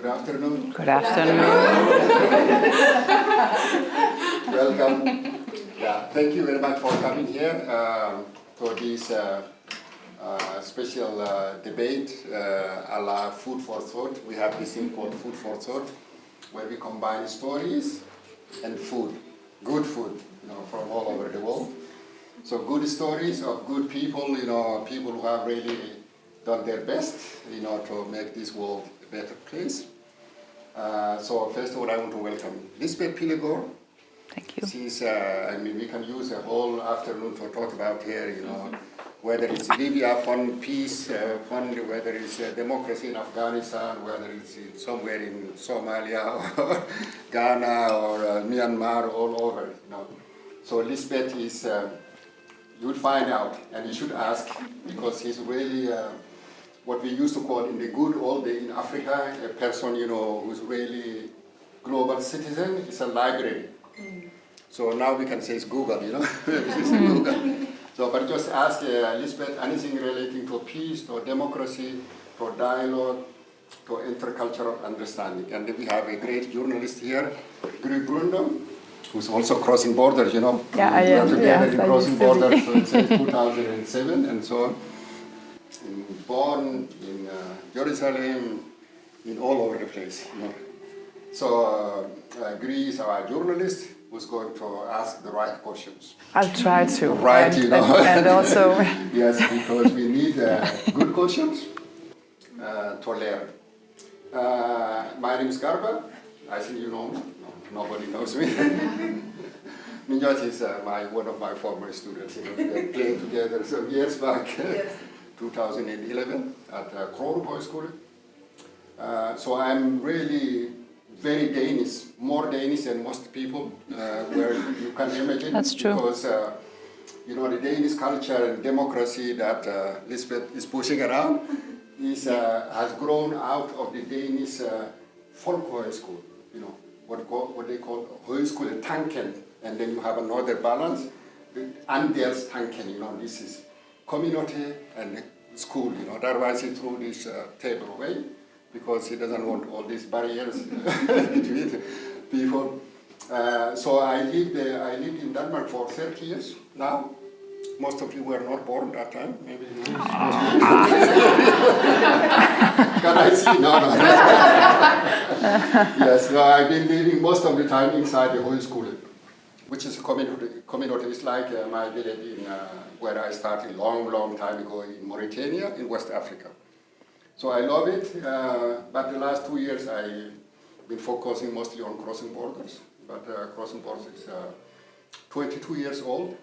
Good afternoon. Good afternoon. Welcome. Yeah, thank you very much for coming here for this special debate a la Food for Thought. We have this thing called Food for Thought, where we combine stories and food, good food, from all over the world. So good stories of good people, people who have really done their best, to make this world a better place. So first of all, I want to welcome Lisbeth Pilegaard. Thank you. She's, we can use a whole afternoon to talk about her, whether it's Libya fund, peace fund, whether it's democracy in Afghanistan, whether it's somewhere in Somalia or Ghana or Myanmar, all over, So Lisbeth is, you'll find out, and you should ask, because he's really what we used to call in the good old day in Africa, a person, who's really global citizen, is a library. So now we can say it's Google, It's Google. So, but just ask Lisbeth anything relating to peace, to democracy, to dialogue, to intercultural understanding. And then we have a great journalist here, Brundum, who's also crossing borders, Yeah, I am. Together Yes, in crossing borders, so it's 2007 and so on. Born in Jerusalem, in all over the place. So Greece, our journalist, who's going to ask the right questions. I'll try to. Right, and also. Yes, because we need good questions to learn. My name is Garba. I think you know me. No, nobody knows me. Minjot is one of my former students. We played together some years back. Yes. 2011 at Kronborg School. So I'm really very Danish, more Danish than most people, where you can imagine. That's true. Because, the Danish culture and democracy that Lisbeth is pushing around has grown out of the Danish folkehøjskole, what they call højskole tanken, and then you have another balance, Anders tanken, this is community and school, otherwise he threw this table away because he doesn't want all these barriers between people. So I lived in Denmark for 30 years now. Most of you were not born that time, maybe. Can I see? No. Yes, no, I've been living most of the time inside the whole school, which is a community. It's like my village where I started long time ago in Mauritania, in West Africa. So I love it, but the last 2 years I've been focusing mostly on crossing borders. But crossing borders is 22 years old,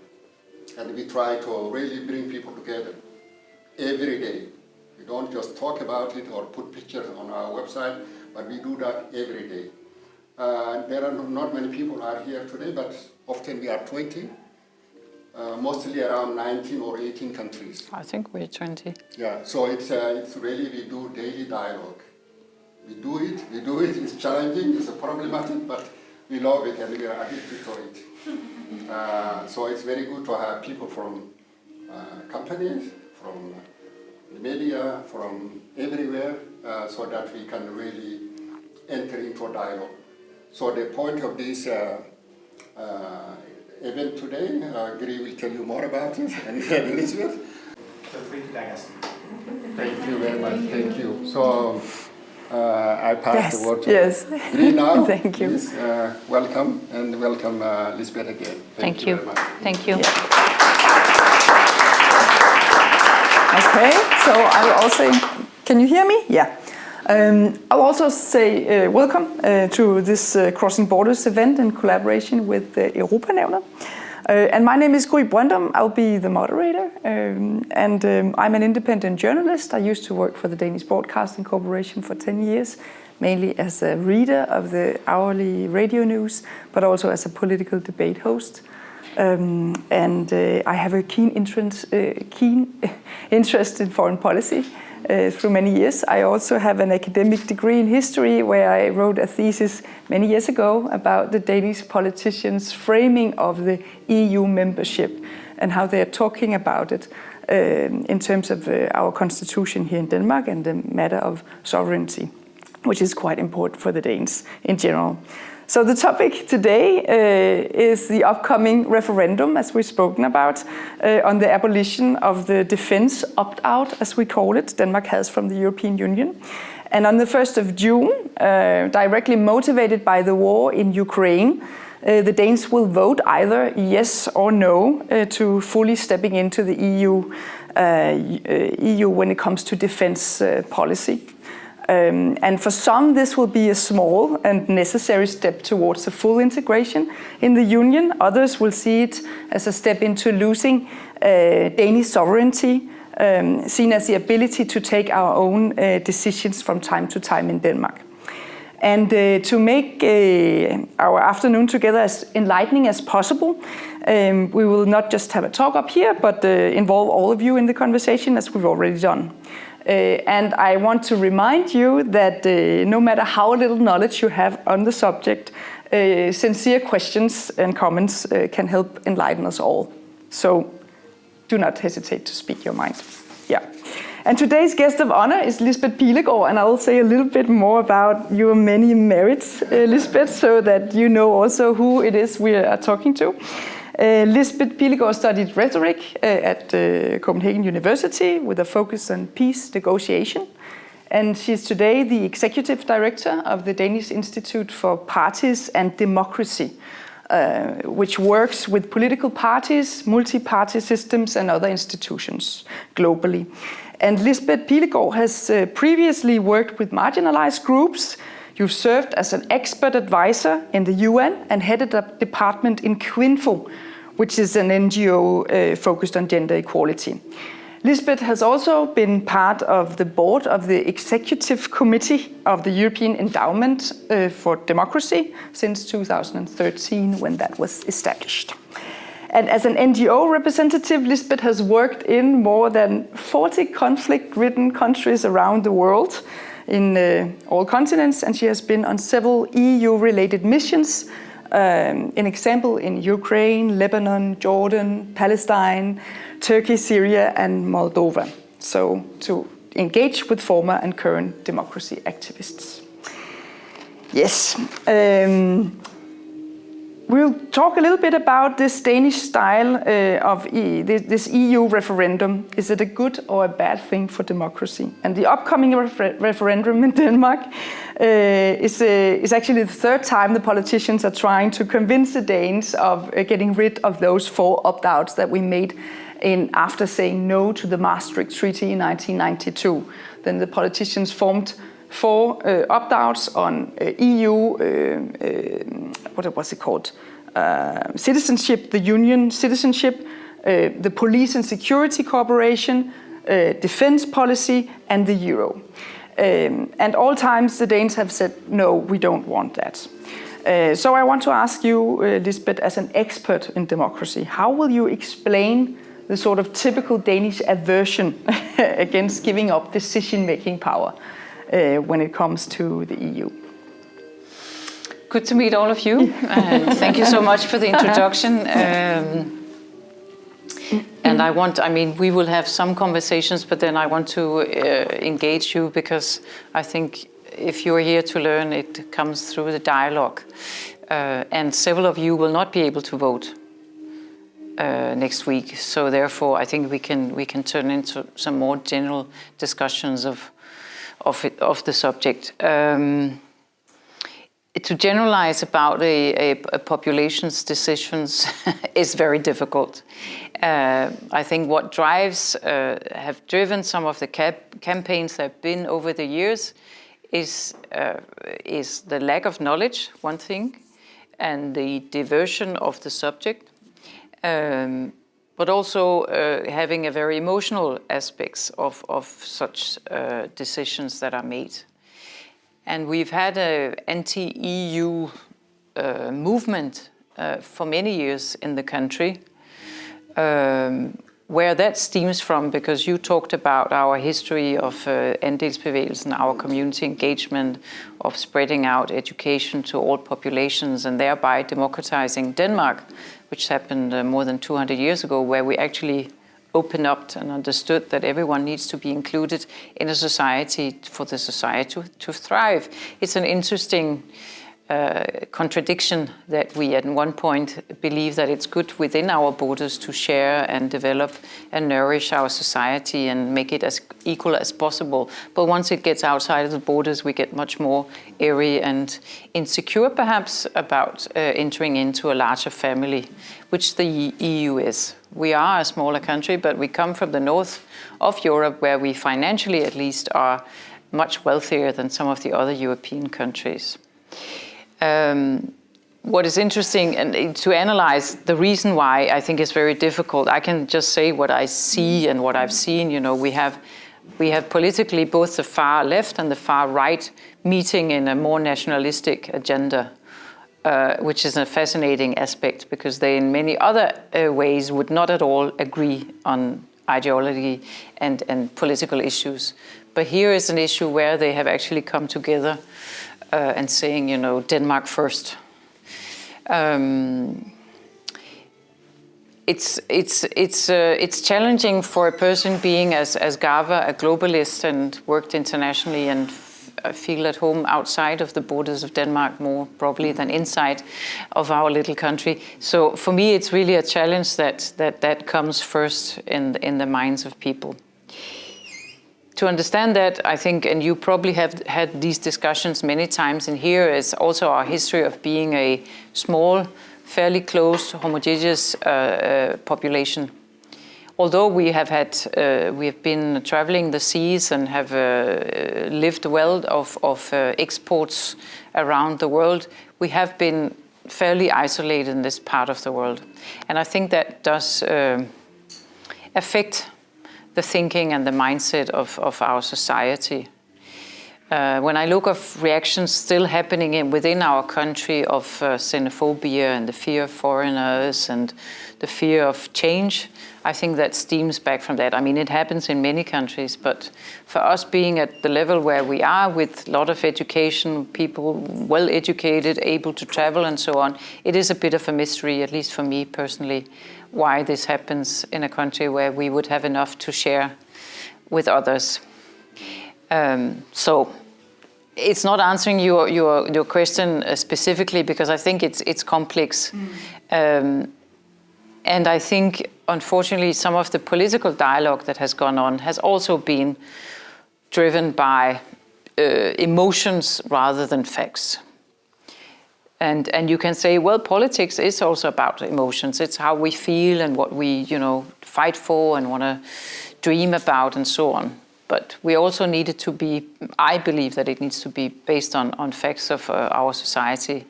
and we try to really bring people together every day. We don't just talk about it or put pictures on our website, but we do that every day. There are not many people are here today, but often we are 20, mostly around 19 or 18 countries. I think we're 20. Yeah, so it's really, we do daily dialogue. We do it, it's challenging, it's problematic, but we love it and we are addicted to it. So it's very good to have people from companies, from the media, from everywhere, so that we can really enter into dialogue. So the point of this event today, Gry will tell you more about it, and Elizabeth. Feel free to guide us. Thank you very much, thank you. So I pass the word to Gry now. Thank you. Please, welcome, and welcome Lisbeth again. Thank you. Very much. Thank you. Yeah. Okay, so I'll also, can you hear me? Yeah. I'll also say welcome to this Crossing Borders event in collaboration with Europa-Nævnet. And my name is Gry Brundum. I'll be the moderator. And I'm an independent journalist. I used to work for the Danish Broadcasting Corporation for 10 years, mainly as a reader of the hourly radio news, but also as a political debate host. I have a keen interest in foreign policy through many years. I also have an academic degree in history where I wrote a thesis many years ago about the Danish politicians' framing of the EU membership and how they are talking about it in terms of our constitution here in Denmark and the matter of sovereignty. which is quite important for the Danes in general. So the topic today is the upcoming referendum, as we've spoken about, on the abolition of the defense opt-out, as we call it, Denmark has from the European Union. And on the 1st of June, directly motivated by the war in Ukraine, the Danes will vote either yes or no to fully stepping into the EU when it comes to defense policy. And for some, this will be a small and necessary step towards a full integration in the Union. Others will see it as a step into losing Danish sovereignty, seen as the ability to take our own decisions from time to time in Denmark. And to make our afternoon together as enlightening as possible, we will not just have a talk up here, but involve all of you in the conversation, as we've already done. And I want to remind you that no matter how little knowledge you have on the subject, sincere questions and comments can help enlighten us all. So do not hesitate to speak your mind. Yeah. And today's guest of honor is Lisbeth Pilegaard, and I will say a little bit more about your many merits, Lisbeth, so that you know also who it is we are talking to. Lisbeth Pilegaard studied rhetoric at Copenhagen University with a focus on peace negotiation. And she's today the executive director of the Danish Institute for Parties and Democracy, which works with political parties, multi-party systems and other institutions globally. And Lisbeth Pilegaard has previously worked with marginalized groups. You've served as an expert advisor in the UN and headed a department in Kvinfo, which is an NGO focused on gender equality. Lisbeth has also been part of the board of the executive committee of the European Endowment for Democracy since 2013, when that was established. And as an NGO representative, Lisbeth has worked in more than 40 conflict-ridden countries around the world in all continents, and she has been on several EU-related missions, an example in Ukraine, Lebanon, Jordan, Palestine, Turkey, Syria, and Moldova. So to engage with former and current democracy activists. Yes. We'll talk a little bit about this Danish style of this EU referendum. Is it a good or a bad thing for democracy? And the upcoming referendum in Denmark is actually the third time the politicians are trying to convince the Danes of getting rid of those 4 opt-outs that we made after saying no to the Maastricht Treaty in 1992. Then the politicians formed 4 opt-outs on EU, what was it called? Citizenship, the Union citizenship, the Police and Security Cooperation, defense policy, and the Euro. And all times the Danes have said, no, we don't want that. So I want to ask you, Lisbeth, as an expert in democracy, how will you explain the sort of typical Danish aversion against giving up decision-making power when it comes to the EU? Good to meet all of you, and thank you so much for the introduction. And we will have some conversations, but then I want to engage you, because I think if you're here to learn, it comes through the dialogue. And several of you will not be able to vote next week, so therefore I think we can turn into some more general discussions of the subject. To generalize about a population's decisions is very difficult. I think what have driven some of the campaigns that have been over the years is the lack of knowledge, one thing, and the diversion of the subject, but also having a very emotional aspects of such decisions that are made. And we've had an anti-EU movement for many years in the country, where that stems from, because you talked about our history of andelsbevægelsen, our community engagement, of spreading out education to all populations and thereby democratizing Denmark, which happened more than 200 years ago, where we actually opened up and understood that everyone needs to be included in a society for the society to thrive. It's an interesting contradiction that we at one point believe that it's good within our borders to share and develop and nourish our society and make it as equal as possible. But once it gets outside of the borders, we get much more airy and insecure perhaps about entering into a larger family, which the EU is. We are a smaller country, but we come from the north of Europe, where we financially at least are much wealthier than some of the other European countries. What is interesting, and to analyze the reason why I think is very difficult, I can just say what I see and what I've seen. You know, we have politically both the far left and the far right meeting in a more nationalistic agenda, which is a fascinating aspect because they in many other ways would not at all agree on ideology and political issues. But here is an issue where they have actually come together and saying, you know, Denmark first. It's challenging for a person being as Garva, a globalist, and worked internationally and feel at home outside of the borders of Denmark more probably than inside of our little country. So for me, it's really a challenge that comes first in the minds of people. To understand that, I think, and you probably have had these discussions many times, and here is also our history of being a small, fairly close, homogeneous population. Although we have been traveling the seas and have lived well of exports around the world, we have been fairly isolated in this part of the world. And I think that does affect the thinking and the mindset of our society. When I look at reactions still happening within our country of xenophobia and the fear of foreigners and the fear of change, I think that stems back from that. I mean, it happens in many countries, but for us being at the level where we are with a lot of education, people well educated, able to travel and so on, it is a bit of a mystery, at least for me personally, why this happens in a country where we would have enough to share with others. So it's not answering your question specifically because I think it's complex. And I think, unfortunately, some of the political dialogue that has gone on has also been driven by emotions rather than facts. And you can say, well, politics is also about emotions. It's how we feel and what we, fight for and want to dream about and so on. But we also need it to be, I believe that it needs to be based on facts of our society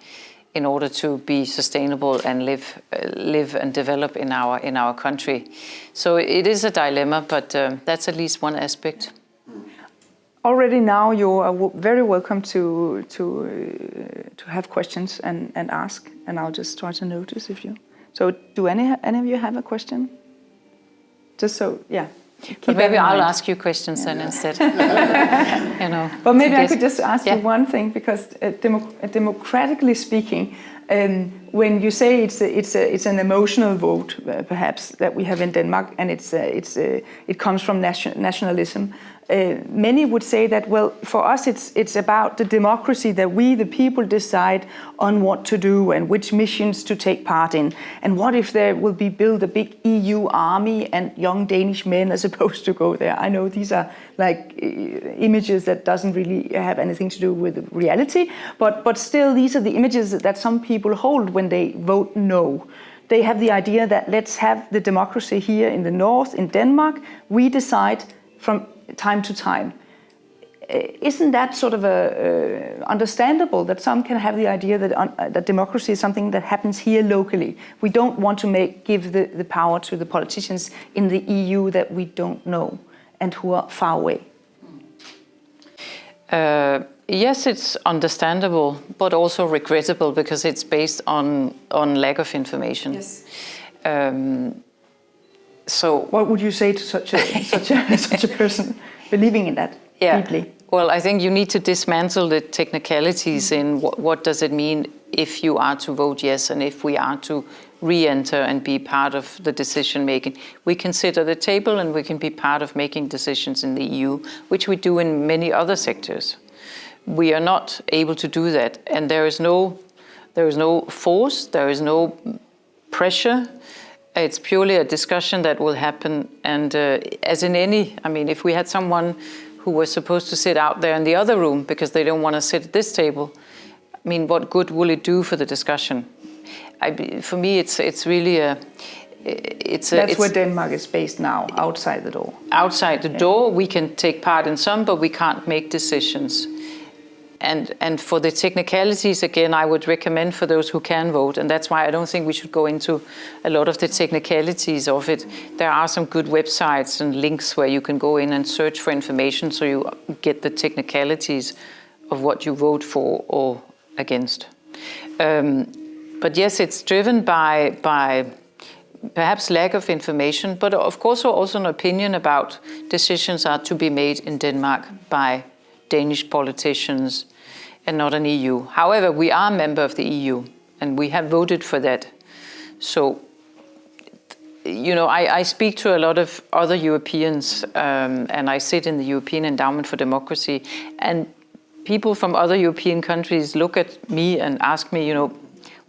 in order to be sustainable and live and develop in our country. So it is a dilemma, but that's at least one aspect. Already now you are very welcome to have questions and ask, and I'll just try to notice if you. So do any of you have a question? Just so, yeah. But maybe I'll ask you questions then instead. But maybe I could just ask you one thing, because democratically speaking, when you say it's an emotional vote, perhaps that we have in Denmark, and it comes from nationalism. Many would say that, well, for us it's about the democracy, that we the people decide on what to do and which missions to take part in. And what if there will be built a big EU army and young Danish men are supposed to go there? I know these are like images that doesn't really have anything to do with reality, but still these are the images that some people hold when they vote no. They have the idea that let's have the democracy here in the north, in Denmark. We decide from time to time. Isn't that sort of understandable that some can have the idea that democracy is something that happens here locally? We don't want to give the power to the politicians in the EU that we don't know and who are far away. Yes, it's understandable, but also regrettable because it's based on lack of information. Yes. So what would you say to such a person believing in that deeply? Well, I think you need to dismantle the technicalities in what does it mean if you are to vote yes and if we are to re-enter and be part of the decision making. We can sit at the table and we can be part of making decisions in the EU, which we do in many other sectors. We are not able to do that, and there is no force, there is no pressure. It's purely a discussion that will happen, and as in any, I mean, if we had someone who was supposed to sit out there in the other room because they don't want to sit at this table, I mean, what good will it do for the discussion? For me, it's really a... That's where Denmark is based now, outside the door. Outside the door, we can take part in some, but we can't make decisions. And for the technicalities, again, I would recommend for those who can vote, and that's why I don't think we should go into a lot of the technicalities of it. There are some good websites and links where you can go in and search for information so you get the technicalities of what you vote for or against. But yes, it's driven by perhaps lack of information, but of course also an opinion about decisions are to be made in Denmark by Danish politicians and not an EU. However, we are a member of the EU and we have voted for that. So, you know, I speak to a lot of other Europeans and I sit in the European Endowment for Democracy, and people from other European countries look at me and ask me, you know,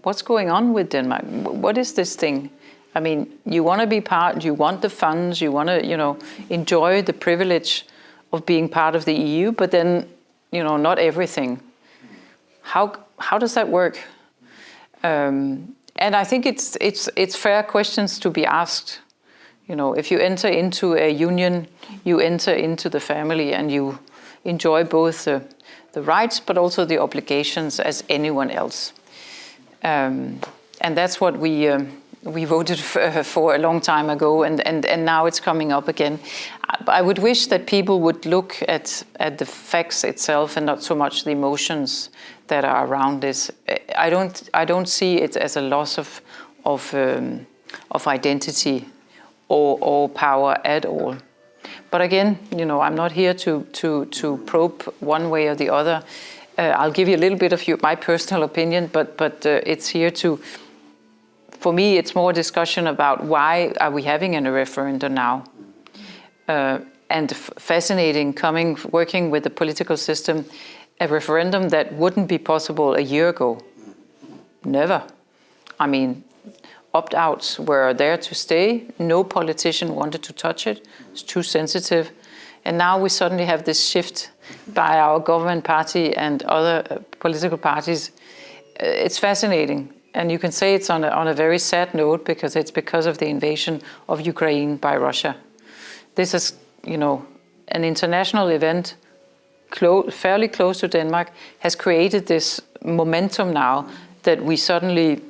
what's going on with Denmark? What is this thing? I mean, you want to be part, you want the funds, you want to, you know, enjoy the privilege of being part of the EU, but then, you know, not everything. How does that work? And I think it's fair questions to be asked. You know, if you enter into a union, you enter into the family and you enjoy both the rights but also the obligations as anyone else. And that's what we voted for a long time ago, and now it's coming up again. I would wish that people would look at the facts itself and not so much the emotions that are around this. I don't see it as a loss of identity or power at all. But again, you know, I'm not here to probe one way or the other. I'll give you a little bit of my personal opinion, but it's here to. For me, it's more discussion about why are we having a referendum now? And fascinating working with the political system, a referendum that wouldn't be possible a year ago. Never. I mean, opt-outs were there to stay. No politician wanted to touch it. It's too sensitive. And now we suddenly have this shift by our government party and other political parties. It's fascinating. And you can say it's on a very sad note because it's because of the invasion of Ukraine by Russia. This is, you know, an international event fairly close to Denmark has created this momentum now that we suddenly,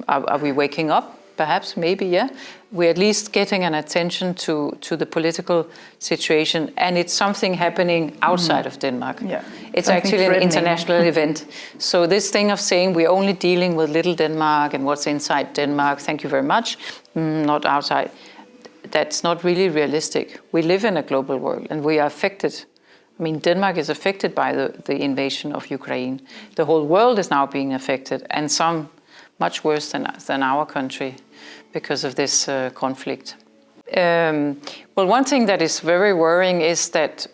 are we waking up? Perhaps, maybe, yeah. We're at least getting an attention to the political situation, and it's something happening outside of Denmark. Yeah. It's actually an international event. So this thing of saying we're only dealing with little Denmark and what's inside Denmark, thank you very much, not outside, that's not really realistic. We live in a global world and we are affected. I mean, Denmark is affected by the invasion of Ukraine. The whole world is now being affected, and some much worse than our country because of this conflict. Well, one thing that is very worrying is that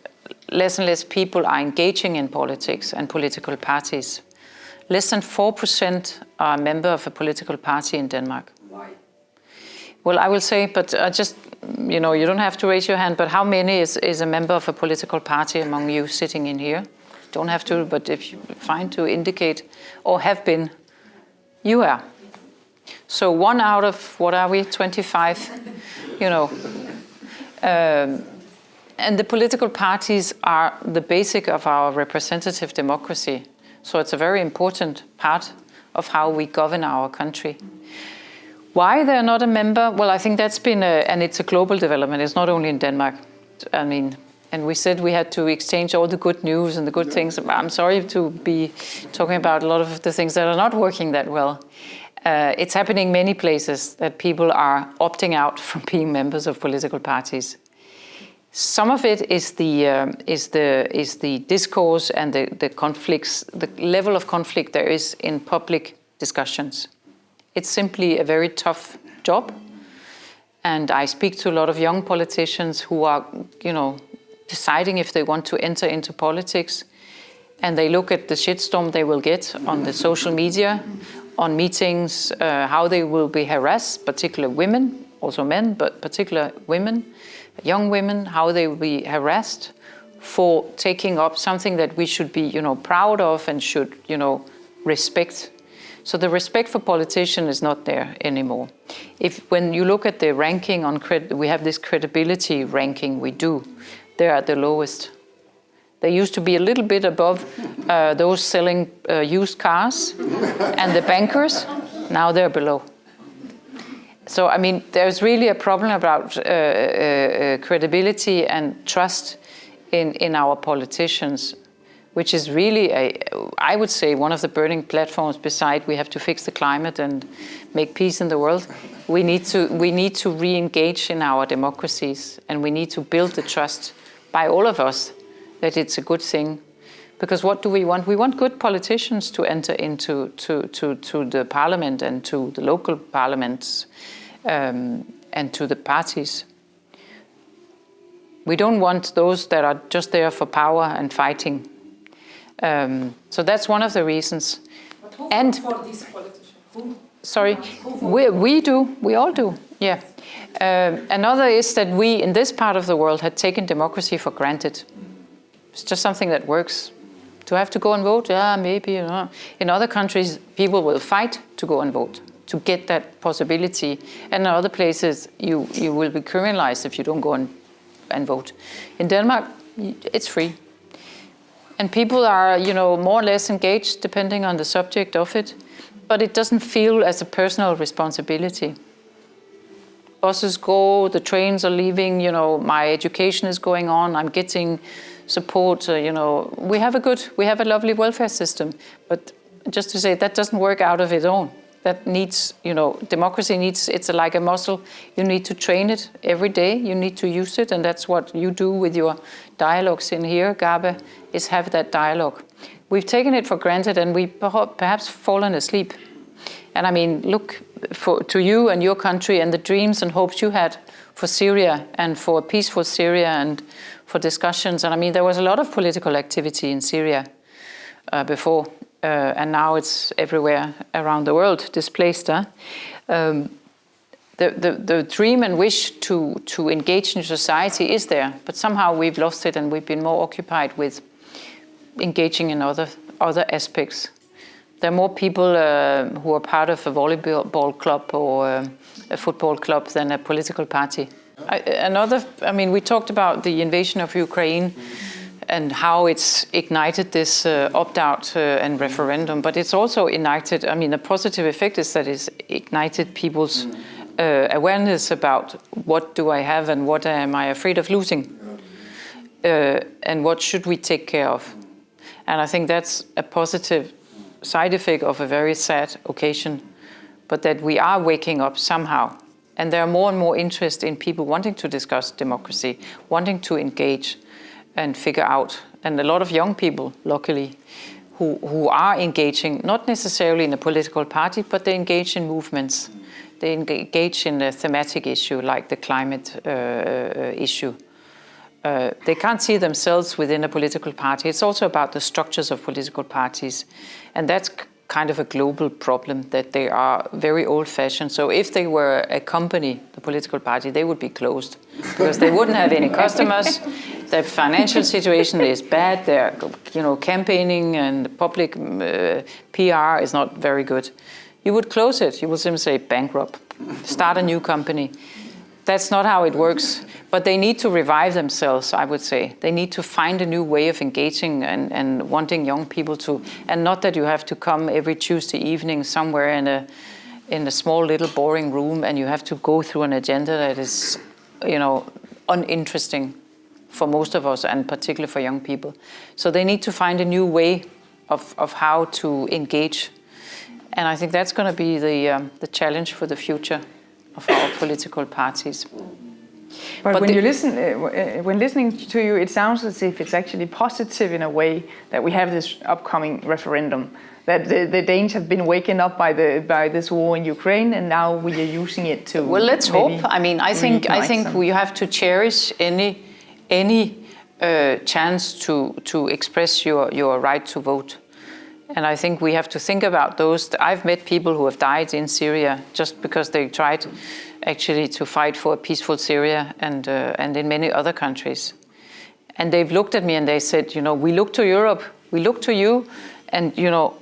less and less people are engaging in politics and political parties. Less than 4% are a member of a political party in Denmark. Why? Well, I will say, but just, you know, you don't have to raise your hand, but how many is a member of a political party among you sitting in here? Don't have to, but if you find to indicate or have been, you are. So 1 out of, what are we, 25, you know. And the political parties are the basic of our representative democracy. So it's a very important part of how we govern our country. Why they're not a member? Well, I think that's been and it's a global development. It's not only in Denmark. I mean, and we said we had to exchange all the good news and the good things. I'm sorry to be talking about a lot of the things that are not working that well. It's happening many places that people are opting out from being members of political parties. Some of it is the discourse and the conflicts, the level of conflict there is in public discussions. It's simply a very tough job. And I speak to a lot of young politicians who are, deciding if they want to enter into politics. And they look at the shitstorm they will get on the social media, on meetings, how they will be harassed, particularly women, also men, but particularly women, young women, how they will be harassed for taking up something that we should be, proud of and should, respect. So the respect for politicians is not there anymore. When you look at the ranking on we have this credibility ranking we do, they're at the lowest. They used to be a little bit above those selling used cars and the bankers. Now they're below. So, there's really a problem about credibility and trust in our politicians, which is really, I would say, one of the burning platforms. Beside, we have to fix the climate and make peace in the world. We need to re-engage in our democracies, and we need to build the trust by all of us that it's a good thing. Because what do we want? We want good politicians to enter into to the parliament and to the local parliaments and to the parties. We don't want those that are just there for power and fighting. So that's one of the reasons. But who and for these politicians? Who? Sorry, we all do, yeah. Another is that we, in this part of the world, had taken democracy for granted. It's just something that works. Do I have to go and vote? Yeah, maybe. In other countries, people will fight to go and vote, to get that possibility. And in other places, you will be criminalized if you don't go and vote. In Denmark, it's free. And people are, more or less engaged, depending on the subject of it. But it doesn't feel as a personal responsibility. Buses go, the trains are leaving, my education is going on, I'm getting support, we have a lovely welfare system. But just to say, that doesn't work out of its own. That needs, democracy needs, it's like a muscle. You need to train it every day. You need to use it. And that's what you do with your dialogues in here, Gabe, is have that dialogue. We've taken it for granted and we perhaps fallen asleep. And look to you and your country and the dreams and hopes you had for Syria and for a peaceful Syria and for discussions. And there was a lot of political activity in Syria before. And now it's everywhere around the world, displaced. The dream and wish to engage in society is there, but somehow we've lost it and we've been more occupied with engaging in other aspects. There are more people who are part of a volleyball club or a football club than a political party. We talked about the invasion of Ukraine and how it's ignited this opt-out and referendum, but it's also ignited, a positive effect is that it's ignited people's awareness about what do I have and what am I afraid of losing, and what should we take care of. And I think that's a positive side effect of a very sad occasion, but that we are waking up somehow. And there are more and more interest in people wanting to discuss democracy, wanting to engage and figure out. And a lot of young people, luckily, who are engaging, not necessarily in a political party, but they engage in movements. They engage in a thematic issue like the climate issue. They can't see themselves within a political party. It's also about the structures of political parties. And that's kind of a global problem, that they are very old-fashioned. So if they were a company, the political party, they would be closed because they wouldn't have any customers. Their financial situation is bad. Their, campaigning and public PR is not very good. You would close it. You would simply say bankrupt, start a new company. That's not how it works. But they need to revive themselves, I would say. They need to find a new way of engaging and wanting young people to, and not that you have to come every Tuesday evening somewhere in a small little boring room and you have to go through an agenda that is, uninteresting for most of us and particularly for young people. So they need to find a new way of how to engage. And I think that's going to be the challenge for the future of our political parties. But when you listen, when listening to you, it sounds as if it's actually positive in a way that we have this upcoming referendum. That the Danes have been waken up by this war in Ukraine, and now we are using it to. Well, let's hope. I mean, I think we have to cherish any chance to express your right to vote. And I think we have to think about those. I've met people who have died in Syria just because they tried actually to fight for a peaceful Syria and in many other countries. And they've looked at me and they said, we look to Europe, we look to you and,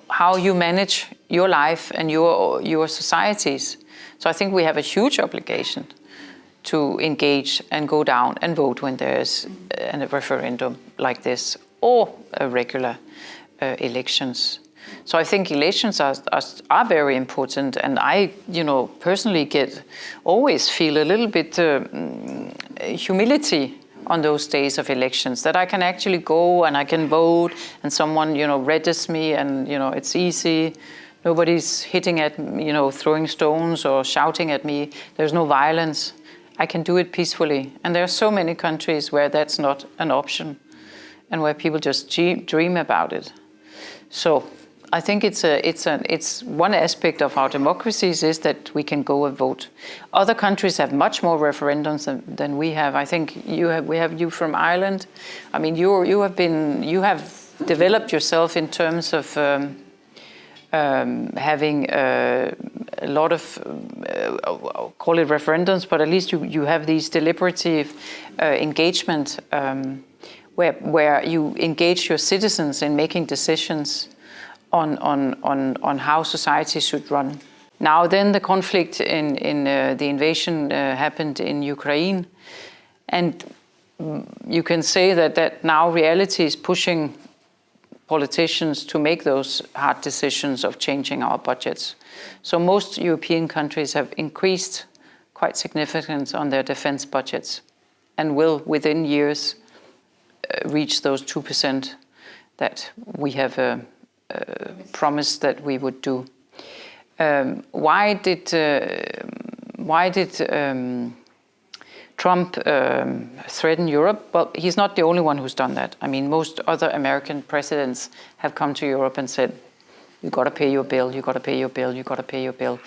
how you manage your life and your societies. So I think we have a huge obligation to engage and go down and vote when there's a referendum like this or a regular elections. So I think elections are very important, and I, personally always feel a little bit humility on those days of elections, that I can actually go and I can vote, and someone, registers me, and it's easy. Nobody's hitting at me, throwing stones or shouting at me. There's no violence. I can do it peacefully, and there are so many countries where that's not an option, and where people just dream about it. So I think it's one aspect of our democracies is that we can go and vote. Other countries have much more referendums than we have. I think we have you from Ireland. I mean, you have developed yourself in terms of having a lot of call it referendums, but at least you have these deliberative engagement where you engage your citizens in making decisions on how society should run. Now then the conflict in the invasion happened in Ukraine, and you can say that now reality is pushing politicians to make those hard decisions of changing our budgets. So most European countries have increased quite significantly on their defense budgets and will within years reach those 2% that we have promised that we would do. Why did Trump threaten Europe? Well, he's not the only one who's done that. I mean, most other American presidents have come to Europe and said, you got to pay your bill, you got to pay your bill, you got to pay your bill.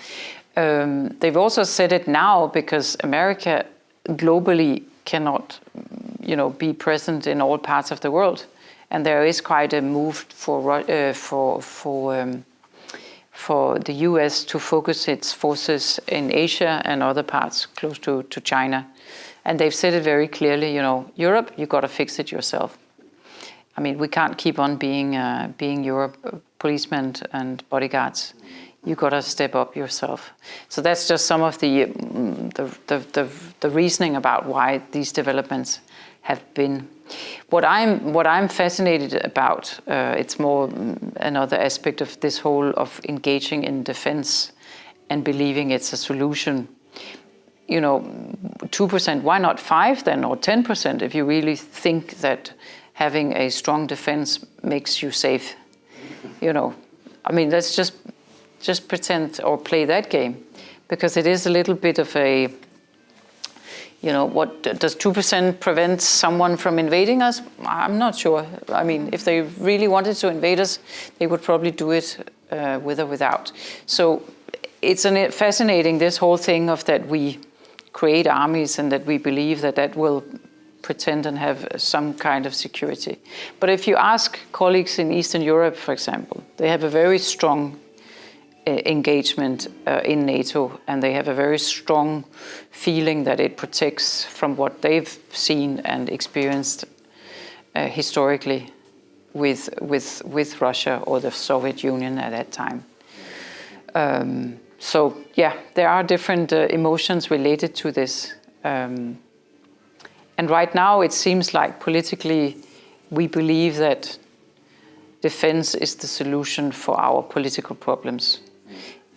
They've also said it now because America globally cannot, be present in all parts of the world, and there is quite a move for the U.S. to focus its forces in Asia and other parts close to China, and they've said it very clearly. Europe, you got to fix it yourself. I mean, we can't keep on being Europe policemen and bodyguards. You got to step up yourself. So that's just some of the reasoning about why these developments have been. What I'm fascinated about, it's more another aspect of this whole of engaging in defense and believing it's a solution. 2%, why not 5% then, or 10% if you really think that having a strong defense makes you safe? I mean, let's just pretend or play that game, because it is a little bit of a, what does 2% prevent someone from invading us? I'm not sure. I mean, if they really wanted to invade us, they would probably do it with or without. So it's fascinating, this whole thing of that we create armies and that we believe that will pretend and have some kind of security. But if you ask colleagues in Eastern Europe, for example, they have a very strong engagement in NATO, and they have a very strong feeling that it protects from what they've seen and experienced historically with Russia or the Soviet Union at that time. So yeah, there are different emotions related to this. And right now it seems like politically we believe that defense is the solution for our political problems.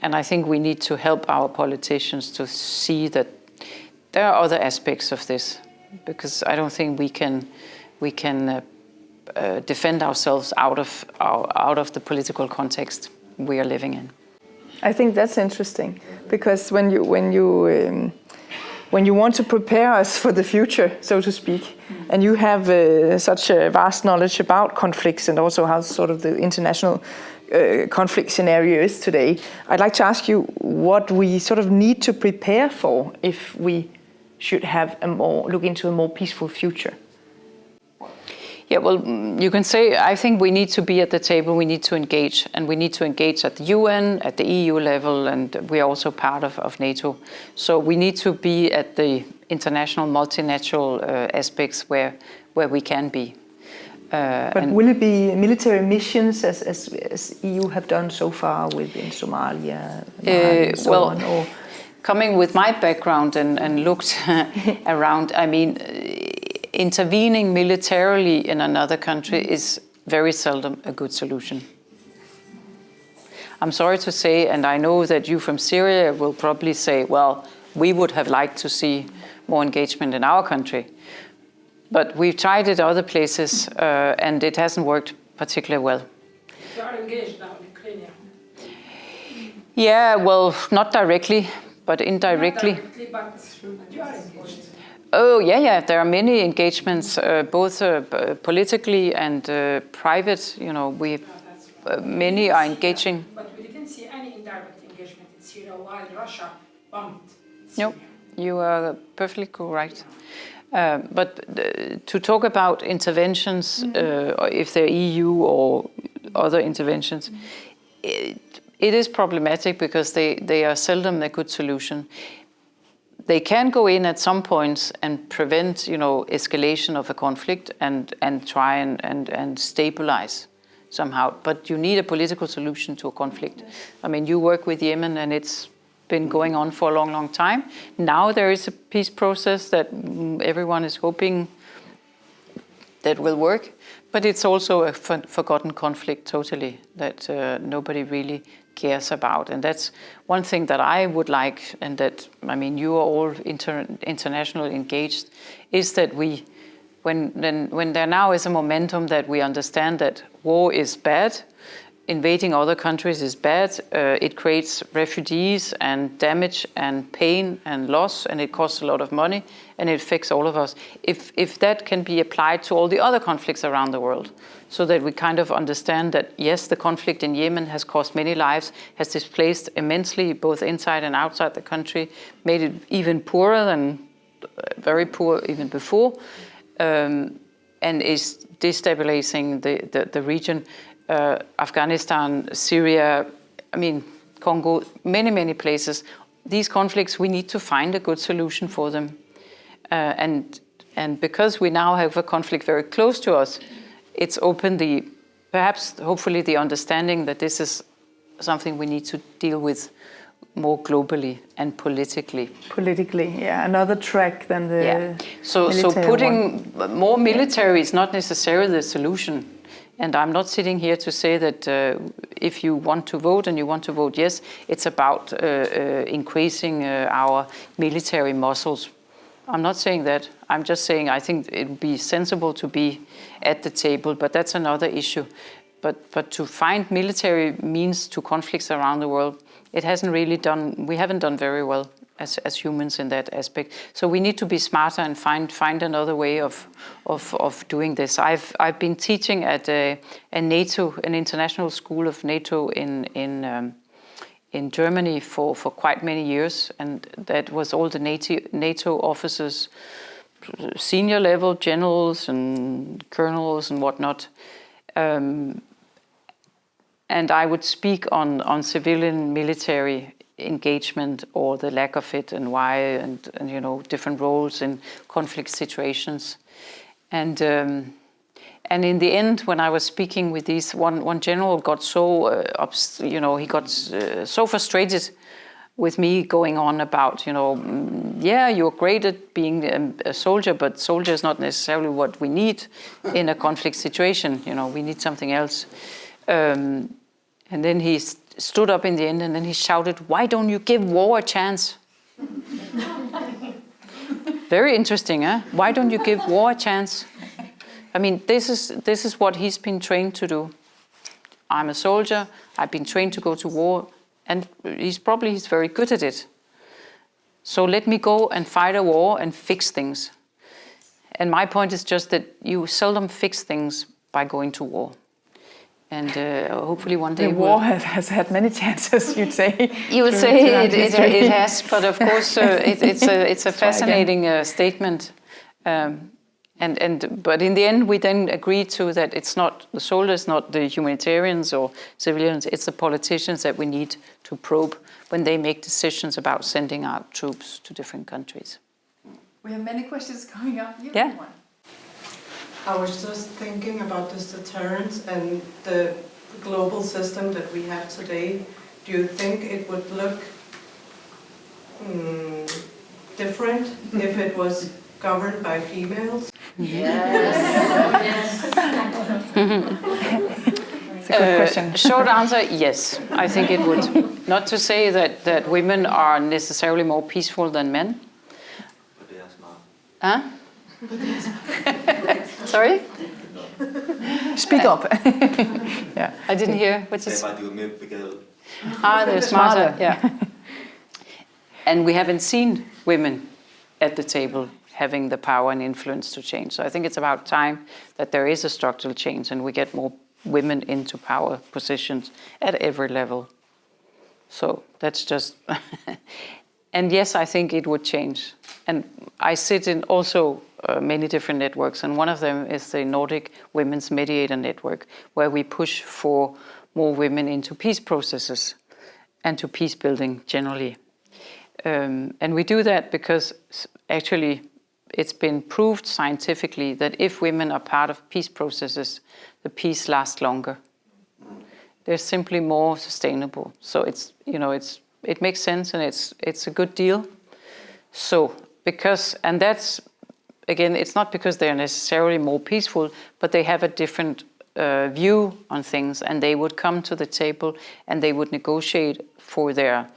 And I think we need to help our politicians to see that there are other aspects of this, because I don't think we can defend ourselves out of the political context we are living in. I think that's interesting, because when you when you want to prepare us for the future, so to speak, and you have such a vast knowledge about conflicts and also how sort of the international conflict scenario is today, I'd like to ask you what we sort of need to prepare for if we should have look into a more peaceful future. Yeah, well, you can say, I think we need to be at the table, we need to engage, and we need to engage at the UN, at the EU level, and we are also part of NATO. So we need to be at the international, multinational aspects where we can be. But will it be military missions as EU have done so far in Somalia, and so on? Or? Coming with my background and looked around, I mean, intervening militarily in another country is very seldom a good solution. I'm sorry to say, and I know that you from Syria will probably say, well, we would have liked to see more engagement in our country. But we've tried it other places, and it hasn't worked particularly well. You are engaged now in Ukraine. Yeah, well, not directly, but indirectly. Not directly, but you are engaged. Oh, yeah. There are many engagements, both politically and private. You know, many are engaging. But we didn't see any indirect engagement in Syria while Russia bombed Syria. No, you are perfectly correct. But to talk about interventions, if they're EU or other interventions, it is problematic because they are seldom a good solution. They can go in at some points and prevent, escalation of a conflict and try and stabilize somehow. But you need a political solution to a conflict. I mean, you work with Yemen and it's been going on for a long, long time. Now there is a peace process that everyone is hoping that will work. But it's also a forgotten conflict totally that nobody really cares about. And that's one thing that I would like, and that, I mean, you are all internationally engaged, is that when there now is a momentum that we understand that war is bad, invading other countries is bad, it creates refugees and damage and pain and loss, and it costs a lot of money, and it affects all of us. If that can be applied to all the other conflicts around the world, so that we kind of understand that, yes, the conflict in Yemen has cost many lives, has displaced immensely, both inside and outside the country, made it even poorer than very poor even before, and is destabilizing the region. Afghanistan, Syria, I mean, Congo, many places. These conflicts, we need to find a good solution for them. And because we now have a conflict very close to us, it's opened hopefully the understanding that this is something we need to deal with more globally and politically. Politically, yeah, another track than the military So putting one. more military is not necessarily the solution. And I'm not sitting here to say that if you want to vote and you want to vote yes, it's about increasing our military muscles. I'm not saying that. I'm just saying I think it would be sensible to be at the table, but that's another issue. But to find military means to conflicts around the world, we haven't done very well as humans in that aspect. So we need to be smarter and find another way of doing this. I've been teaching at a NATO, an international school of NATO in Germany for quite many years, and that was all the NATO officers, senior level generals and colonels and whatnot. And I would speak on civilian military engagement or the lack of it and why, and different roles in conflict situations. And in the end, when I was speaking with these, one general got so so frustrated with me going on about, you're great at being a soldier, but soldier is not necessarily what we need in a conflict situation. We need something else. And then he stood up in the end and then he shouted, "Why don't you give war a chance?" Very interesting, huh? Why don't you give war a chance? I mean, this is what he's been trained to do. I'm a soldier, I've been trained to go to war, and he's very good at it. So let me go and fight a war and fix things. And my point is just that you seldom fix things by going to war. And hopefully one day the war has had many chances, you'd say. You would say it has, but of course it's a fascinating statement. But in the end, we then agree to that it's not the soldiers, not the humanitarians or civilians, it's the politicians that we need to probe when they make decisions about sending out troops to different countries. We have many questions coming up. Yeah. I was just thinking about this deterrence and the global system that we have today. Do you think it would look different if it was governed by females? It's a good question. Short answer, yes. I think it would. Not to say that women are necessarily more peaceful than men. But they are smart. Huh? Sorry? Speak up. Yeah, I didn't hear what you said. They're smarter. Smarter. Yeah. And we haven't seen women at the table having the power and influence to change. So I think it's about time that there is a structural change and we get more women into power positions at every level. So that's just... And yes, I think it would change. And I sit in also many different networks, and one of them is the Nordic Women's Mediator Network, where we push for more women into peace processes and to peace building generally. And we do that because actually it's been proved scientifically that if women are part of peace processes, the peace lasts longer. They're simply more sustainable. So it makes sense and it's a good deal. So and that's, again, it's not because they're necessarily more peaceful, but they have a different view on things, and they would come to the table and they would negotiate for their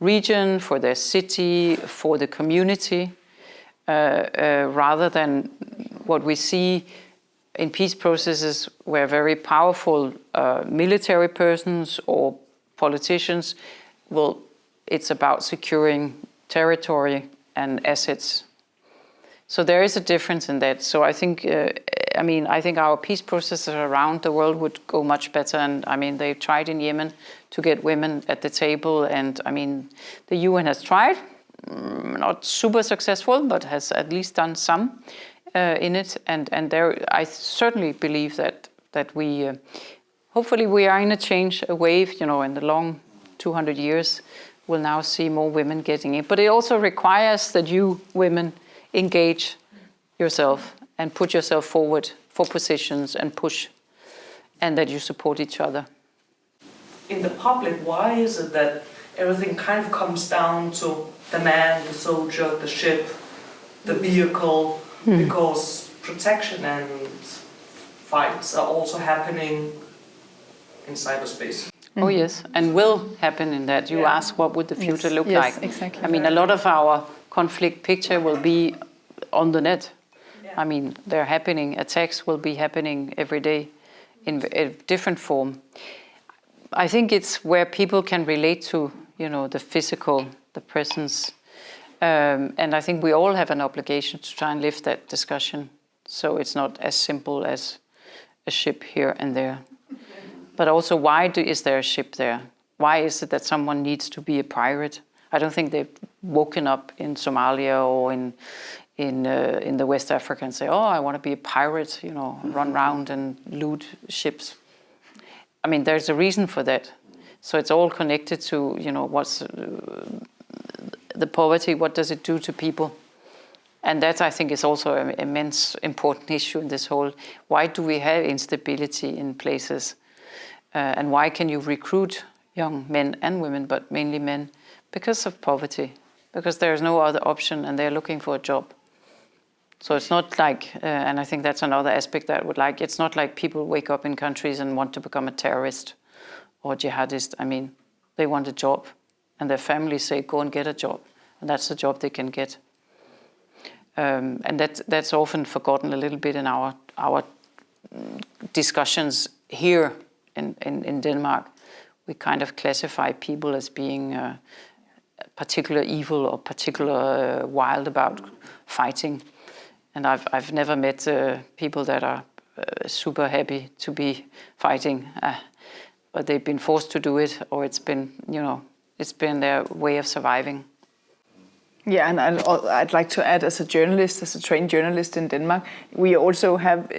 region, for their city, for the community, rather than what we see in peace processes where very powerful military persons or politicians it's about securing territory and assets. So there is a difference in that. So I think, I think our peace processes around the world would go much better. And they tried in Yemen to get women at the table. And the UN has tried, not super successful, but has at least done some in it. And there, I certainly believe that we, hopefully we are in a wave, in the long 200 years, we'll now see more women getting it. But it also requires that you women engage yourself and put yourself forward for positions and push, and that you support each other. In the public, why is it that everything kind of comes down to the man, the soldier, the ship, the vehicle, because protection and fights are also happening in cyberspace? Oh yes, and will happen in that. You ask what would the future look like. Yes, exactly. A lot of our conflict picture will be on the net. Yeah. They're happening, attacks will be happening every day in a different form. I think it's where people can relate to, the physical, the presence. And I think we all have an obligation to try and lift that discussion. So it's not as simple as a ship here and there. But also, why is there a ship there? Why is it that someone needs to be a pirate? I don't think they've woken up in Somalia or in the West Africa and say, I want to be a pirate, run around and loot ships. There's a reason for that. So it's all connected to, what's the poverty, what does it do to people? And that, I think, is also an immense important issue in this whole, why do we have instability in places? And why can you recruit young men and women, but mainly men? Because of poverty, because there's no other option and they're looking for a job. So it's not like, and I think that's another aspect that I would like, it's not like people wake up in countries and want to become a terrorist or jihadist. They want a job and their families say, go and get a job. And that's the job they can get. And that's often forgotten a little bit in our discussions here in Denmark. We kind of classify people as being particular evil or particular wild about fighting. And I've never met people that are super happy to be fighting, but they've been forced to do it, or it's been, it's been their way of surviving. Yeah, and I'd like to add, as a journalist, as a trained journalist in Denmark, we also have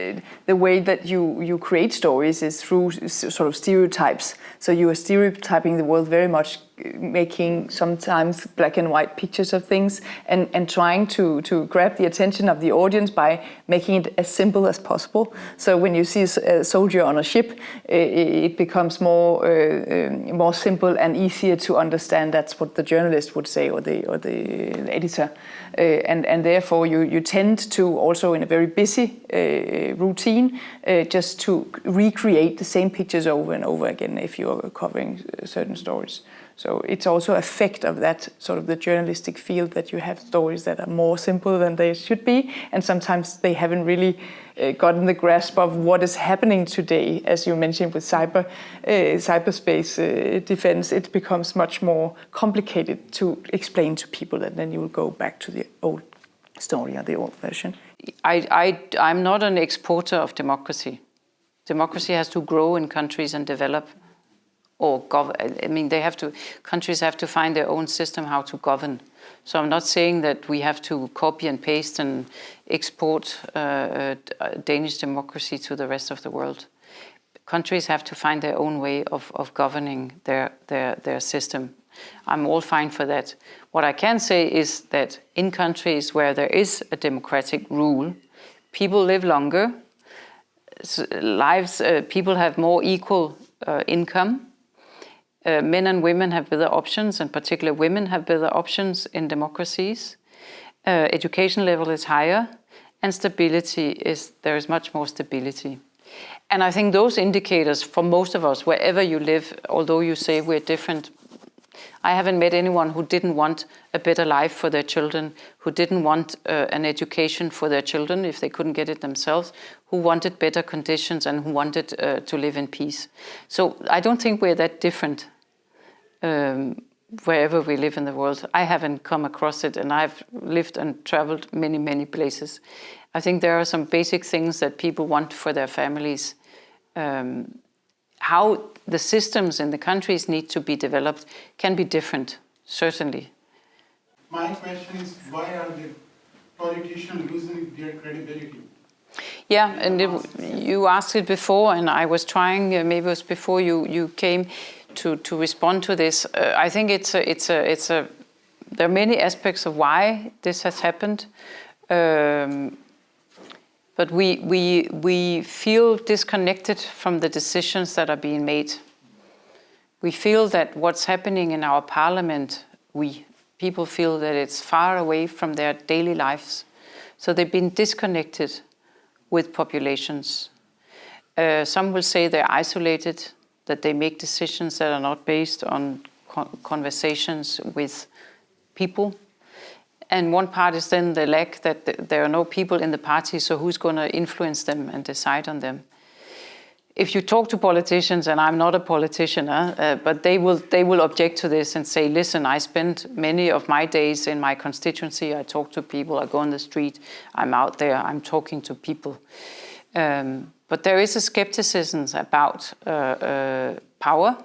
the way that you create stories is through sort of stereotypes. So you are stereotyping the world very much, making sometimes black and white pictures of things, and trying to grab the attention of the audience by making it as simple as possible. So when you see a soldier on a ship, it becomes more simple and easier to understand. That's what the journalist would say, or the editor, and therefore you tend to also, in a very busy routine, just to recreate the same pictures over and over again if you're covering certain stories. So it's also an effect of that sort of the journalistic field, that you have stories that are more simple than they should be, and sometimes they haven't really gotten the grasp of what is happening today. As you mentioned with cyberspace defense, it becomes much more complicated to explain to people, and then you will go back to the old story or the old version. I'm not an exporter of democracy. Democracy has to grow in countries and develop. Countries have to find their own system how to govern. So I'm not saying that we have to copy and paste and export Danish democracy to the rest of the world. Countries have to find their own way of governing their system. I'm all fine for that. What I can say is that in countries where there is a democratic rule, people live longer, people have more equal income. Men and women have better options, and particularly women have better options in democracies. Education level is higher, and there is much more stability. And I think those indicators, for most of us, wherever you live, although you say we're different, I haven't met anyone who didn't want a better life for their children, who didn't want an education for their children if they couldn't get it themselves, who wanted better conditions and who wanted to live in peace. So I don't think we're that different wherever we live in the world. I haven't come across it, and I've lived and traveled many, many places. I think there are some basic things that people want for their families. How the systems in the countries need to be developed can be different, certainly. My question is, why are the politicians losing their credibility? Yeah, and you asked it before, and I was trying, maybe it was before you came to respond to this. I think there are many aspects of why this has happened. But we feel disconnected from the decisions that are being made. We feel that what's happening in our parliament, people feel that it's far away from their daily lives. So they've been disconnected with populations. Some will say they're isolated, that they make decisions that are not based on conversations with people. And one part is then the lack that there are no people in the party, so who's going to influence them and decide on them? If you talk to politicians, and I'm not a politician, but they will object to this and say, listen, I spend many of my days in my constituency, I talk to people, I go on the street, I'm out there, I'm talking to people. But there is a skepticism about power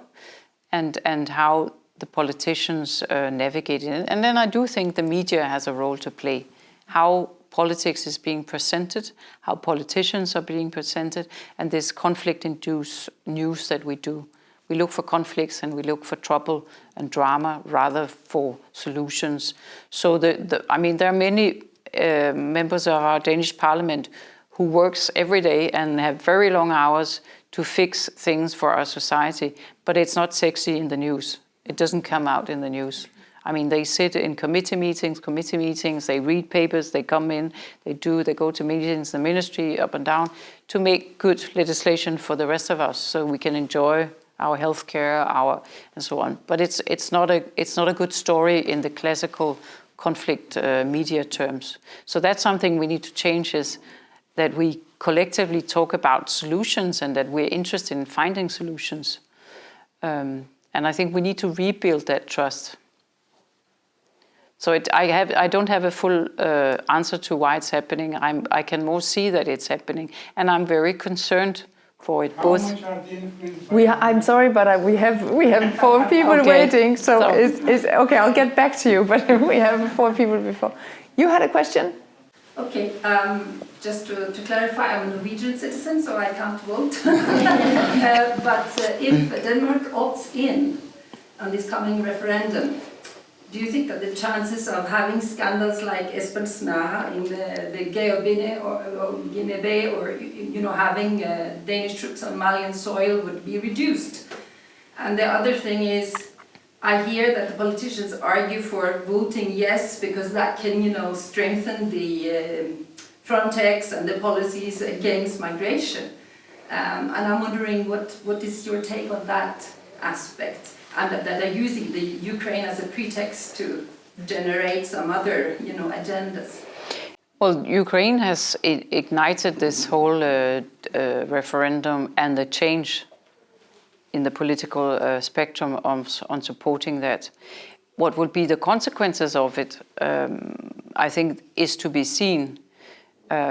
and how the politicians navigate it. And then I do think the media has a role to play. How politics is being presented, how politicians are being presented, and this conflict-induced news that we do. We look for conflicts and we look for trouble and drama rather for solutions. So there are many members of our Danish parliament who works every day and have very long hours to fix things for our society, but it's not sexy in the news. It doesn't come out in the news. I mean, they sit in committee meetings, they read papers, they come in, they go to meetings, the ministry, up and down, to make good legislation for the rest of us so we can enjoy our healthcare, and so on. But it's not a good story in the classical conflict media terms. So that's something we need to change, is that we collectively talk about solutions and that we're interested in finding solutions. And I think we need to rebuild that trust. So I don't have a full answer to why it's happening. I can more see that it's happening, and I'm very concerned for it. How Both. much are they influenced by? I'm sorry, but we have 4 people Okay. waiting. So it's okay. I'll get back to you. But we have 4 people before. You had a question? Okay, just to clarify, I'm a Norwegian citizen, so I can't vote. But if Denmark opts in on this coming referendum, do you think that the chances of having scandals like Espen Snaha in the Guinea or Guinea Bay, or having Danish troops on Malian soil would be reduced? And the other thing is, I hear that the politicians argue for voting yes because that can, strengthen the Frontex and the policies against migration. And I'm wondering what is your take on that aspect? And that are using the Ukraine as a pretext to generate some other, agendas. Well, Ukraine has ignited this whole referendum and the change in the political spectrum on supporting that. What would be the consequences of it, I think, is to be seen.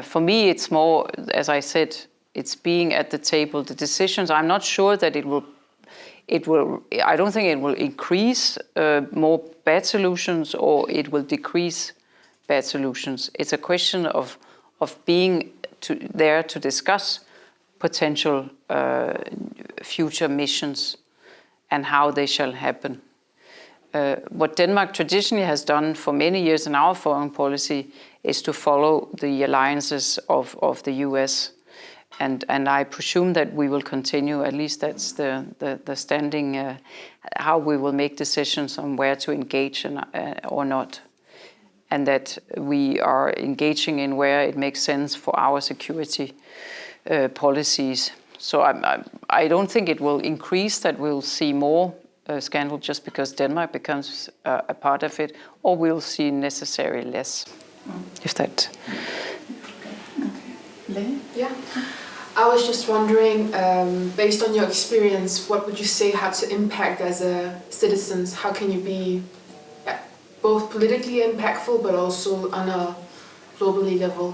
For me, it's more, as I said, it's being at the table. The decisions, I'm not sure that it will, I don't think it will increase more bad solutions or it will decrease bad solutions. It's a question of being there to discuss potential future missions and how they shall happen. What Denmark traditionally has done for many years in our foreign policy is to follow the alliances of the US. And I presume that we will continue, at least that's the standing, how we will make decisions on where to engage or not. And that we are engaging in where it makes sense for our security policies. So I don't think it will increase, that we'll see more scandal just because Denmark becomes a part of it, or we'll see necessarily less. If that... Okay. Yeah. I was just wondering, based on your experience, what would you say had to impact as a citizens? How can you be both politically impactful but also on a globally level?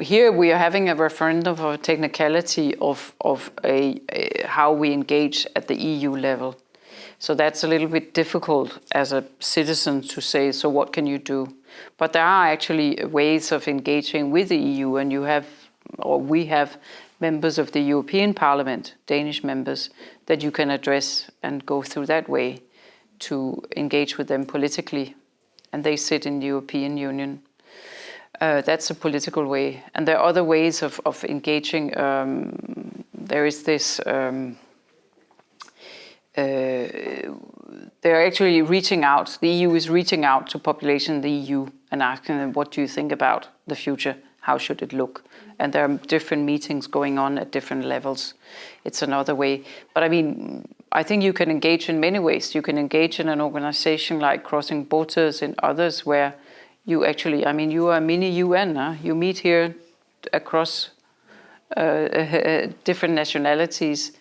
Here we are having a referendum for a technicality of how we engage at the EU level. So that's a little bit difficult as a citizen to say, so what can you do? But there are actually ways of engaging with the EU, and we have members of the European Parliament, Danish members, that you can address and go through that way to engage with them politically. And they sit in the European Union. That's a political way. And there are other ways of engaging. There is this... they're actually reaching out. The EU is reaching out to population in the EU and asking them, what do you think about the future? How should it look? And there are different meetings going on at different levels. It's another way. But I mean, I think you can engage in many ways. You can engage in an organization like Crossing Borders and others where you actually, I mean, you are a mini UN. Huh? You meet here across different nationalities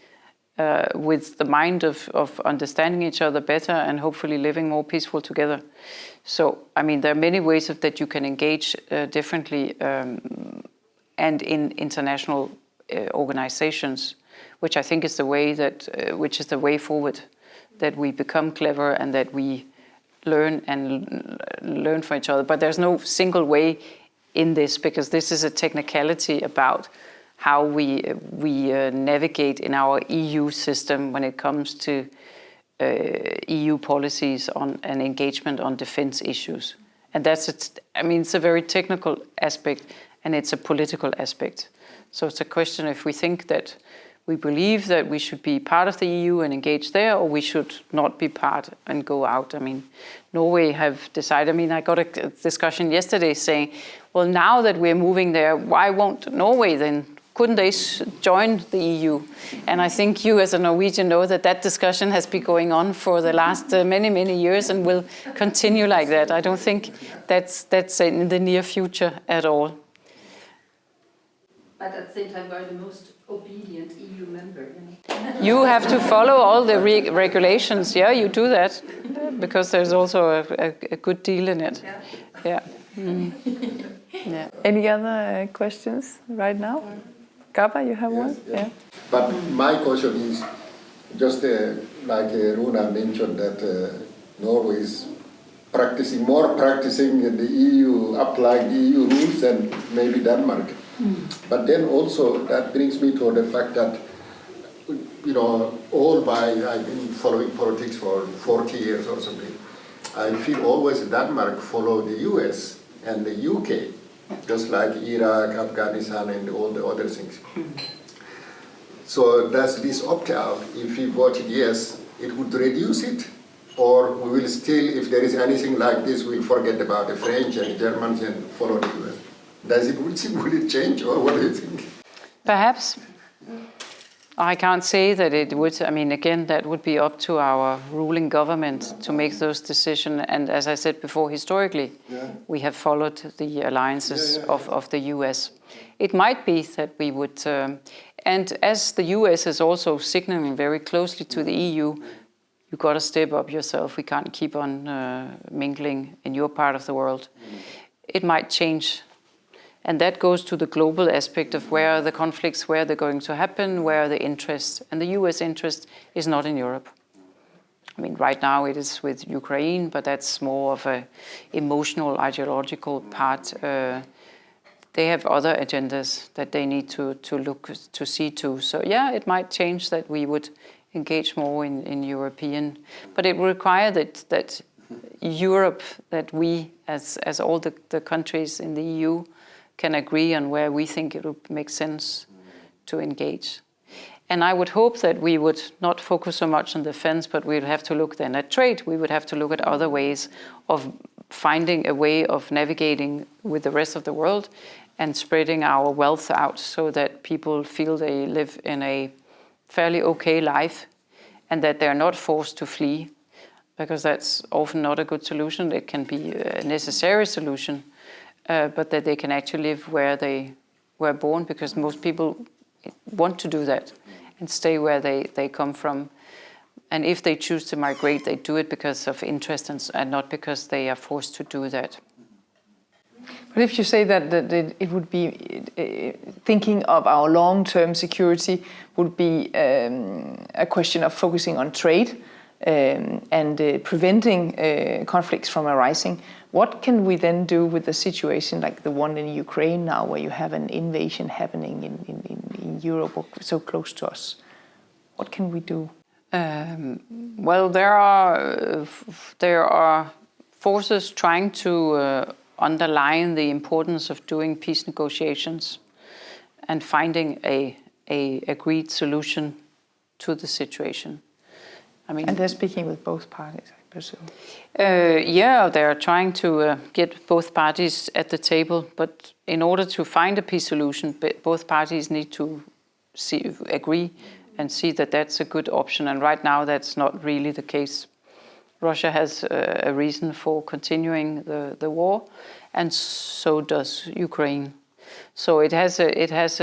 with the mind of understanding each other better and hopefully living more peaceful together. So, I mean, there are many ways that you can engage differently and in international organizations, which I think is the way which is the way forward, that we become clever and that we learn from each other. But there's no single way in this, because this is a technicality about how we navigate in our EU system when it comes to EU policies on an engagement on defense issues. And it's a very technical aspect and it's a political aspect. So it's a question if we think that we believe that we should be part of the EU and engage there, or we should not be part and go out. I mean, Norway have decided, I got a discussion yesterday saying, well, now that we're moving there, why won't Norway then? Couldn't they join the EU? And I think you as a Norwegian know that discussion has been going on for the last many, many years and will continue like that. I don't think that's in the near future at all. but at the same time we're the most obedient EU member. You have to follow all the regulations. Yeah, you do that because there's also a good deal in it. Yeah. Yeah. Any other questions right now? Gabba, you have one? Yeah. But my question is, just like Runa mentioned, that Norway is practicing in the EU, applying the EU rules than maybe Denmark. But then also that brings me to the fact that, I've been following politics for 40 years or something. I feel always Denmark follow the US and the UK, just like Iraq, Afghanistan, and all the other things. So does this opt-out, if we voted yes, it would reduce it? Or we will still, if there is anything like this, we'll forget about the French and the Germans and follow the US? Will it change, or what do you think? Perhaps. I can't say that it would. I mean, again, that would be up to our ruling government to make those decisions. And as I said before, historically, we have followed the alliances of the US. It might be that we would, and as the US is also signaling very closely to the EU, you've got to step up yourself. We can't keep on mingling in your part of the world. It might change. And that goes to the global aspect of where are the conflicts, where they're going to happen, where are the interests. And the US interest is not in Europe. I mean, right now it is with Ukraine, but that's more of a emotional, ideological part. They have other agendas that they need to look to see to. So yeah, it might change that we would engage more in European, but it will require that Europe, that we as all the countries in the EU can agree on where we think it would make sense to engage. And I would hope that we would not focus so much on defense, but we'd have to look then at trade. We would have to look at other ways of finding a way of navigating with the rest of the world and spreading our wealth out so that people feel they live in a fairly okay life and that they're not forced to flee, because that's often not a good solution. It can be a necessary solution, but that they can actually live where they were born, because most people want to do that and stay where they come from. And if they choose to migrate, they do it because of interest and not because they are forced to do that. But if you say that it would be thinking of our long-term security would be a question of focusing on trade and preventing conflicts from arising, what can we then do with a situation like the one in Ukraine now, where you have an invasion happening in Europe, so close to us? What can we do? Well, there are forces trying to underline the importance of doing peace negotiations and finding a agreed solution to the situation. I mean, and they're speaking with both parties, I presume. Yeah, they're trying to get both parties at the table, but in order to find a peace solution, both parties need to agree and see that that's a good option. And right now, that's not really the case. Russia has a reason for continuing the war, and so does Ukraine. So it's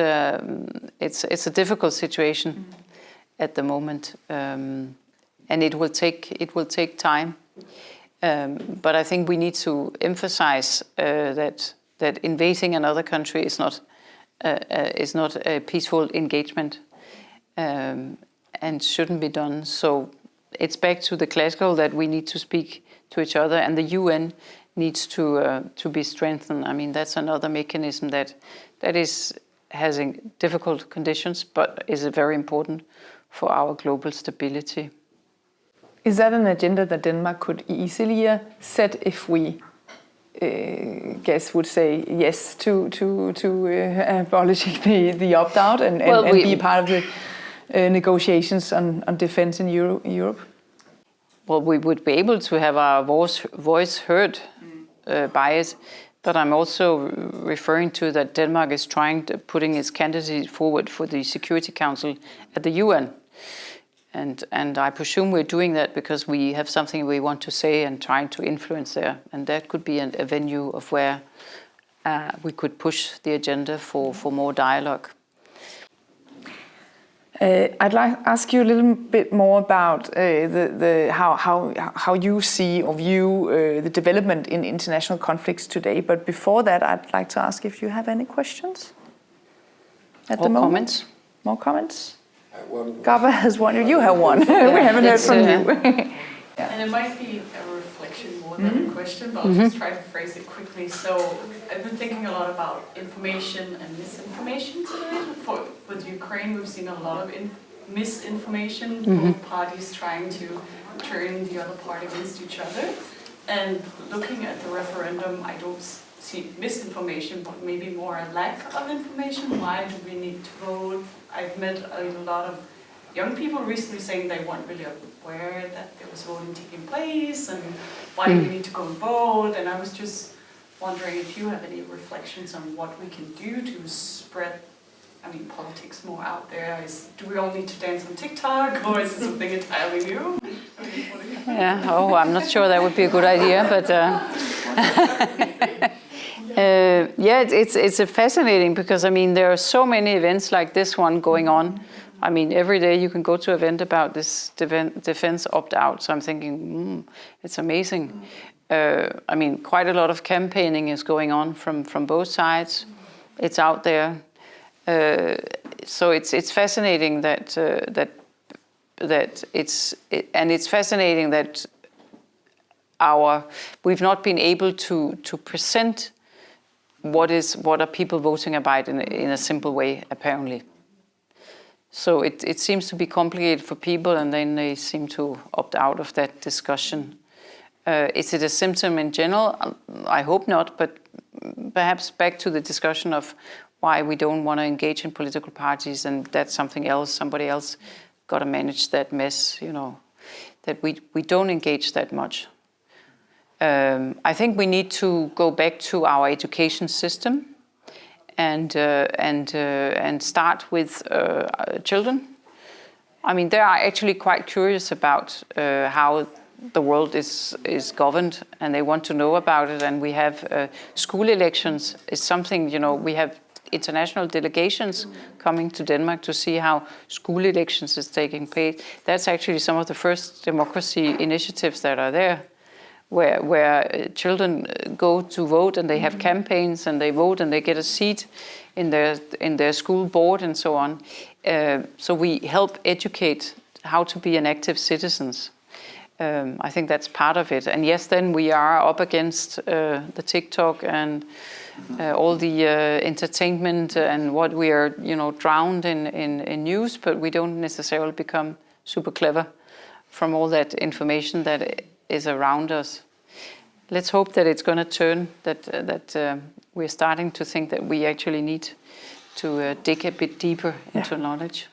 a difficult situation at the moment, and it will take time. But I think we need to emphasize that invading another country is not a peaceful engagement, and shouldn't be done. So it's back to the classical that we need to speak to each other, and the UN needs to be strengthened. I mean, that's another mechanism that has difficult conditions, but is very important for our global stability. Is that an agenda that Denmark could easily set if we, would say yes to abolishing the opt-out and be part of the negotiations on defense in Europe? Well, we would be able to have our voice heard by it, but I'm also referring to that Denmark is putting its candidacy forward for the Security Council at the UN. And I presume we're doing that because we have something we want to say and trying to influence there. And that could be a venue of where we could push the agenda for more dialogue. I'd like to ask you a little bit more about how you see or view the development in international conflicts today. But before that, I'd like to ask if you have any questions at the moment. Comments? More comments? One. Gaba has one. You have one. We haven't heard from you. And it might be a reflection more than a question, but I'll just try to phrase it quickly. So I've been thinking a lot about information and misinformation today. With Ukraine, we've seen a lot of misinformation, both parties trying to turn the other party against each other. And looking at the referendum, I don't see misinformation, but maybe more a lack of information. Why do we need to vote? I've met a lot of young people recently saying they weren't really aware that there was voting taking place and why do we need to go and vote. And I was just wondering if you have any reflections on what we can do to spread, politics more out there. Do we all need to dance on TikTok, or is it something entirely new? Yeah. Oh, I'm not sure that would be a good idea, but it's fascinating because there are so many events like this one going on. Every day you can go to an event about this defense opt-out. So I'm thinking, it's amazing. Quite a lot of campaigning is going on from both sides. It's out there. So it's fascinating that it's fascinating that we've not been able to present what are people voting about in a simple way, apparently. So it seems to be complicated for people, and then they seem to opt out of that discussion. Is it a symptom in general? I hope not, but perhaps back to the discussion of why we don't want to engage in political parties, and that's something else. Somebody else got to manage that mess, that we don't engage that much. I think we need to go back to our education system and start with children. They are actually quite curious about how the world is governed, and they want to know about it. And we have school elections is something, we have international delegations coming to Denmark to see how school elections is taking place. That's actually some of the first democracy initiatives that are there, where children go to vote and they have campaigns and they vote and they get a seat in their school board and so on. So we help educate how to be an active citizens. I think that's part of it. And yes, then we are up against the TikTok and all the entertainment and what we are, drowned in news, but we don't necessarily become super clever from all that information that is around us. Let's hope that it's going to turn, that we're starting to think that we actually need to dig a bit deeper into knowledge.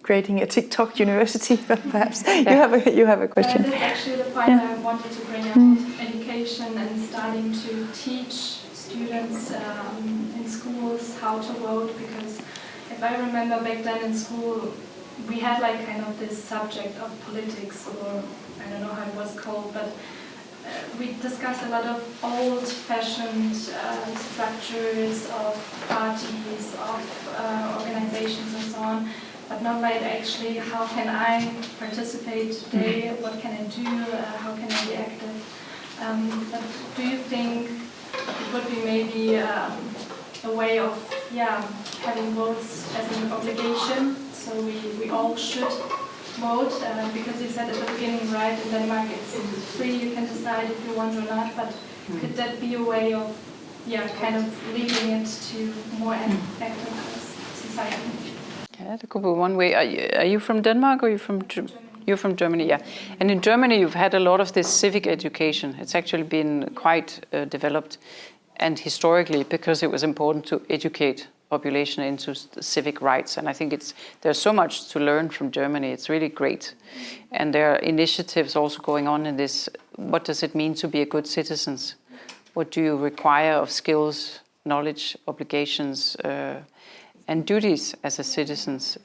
Creating a TikTok university, perhaps. You have a question. That's actually the point I wanted to bring up, education and starting to teach students in schools how to vote, because if I remember back then in school, we had this subject of politics, or I don't know how it was called, but we discussed a lot of old-fashioned structures of parties, of organizations and so on, but not actually how can I participate today, what can I do, how can I be active. But do you think it would be maybe a way of having votes as an obligation, so we all should vote, because you said at the beginning, right, in Denmark it's free, you can decide if you want or not, but could that be a way of kind of leading it to more active society? Yeah, that could be one way. Are you from Denmark, or are you from You're from Germany, yeah. And in Germany you've had a lot of this civic education. It's actually been quite developed, and historically, because it was important to educate population into civic rights. And I think there's so much to learn from Germany. It's really great. And there are initiatives also going on in this. What does it mean to be a good citizen? What do you require of skills, knowledge, obligations, and duties as a citizens?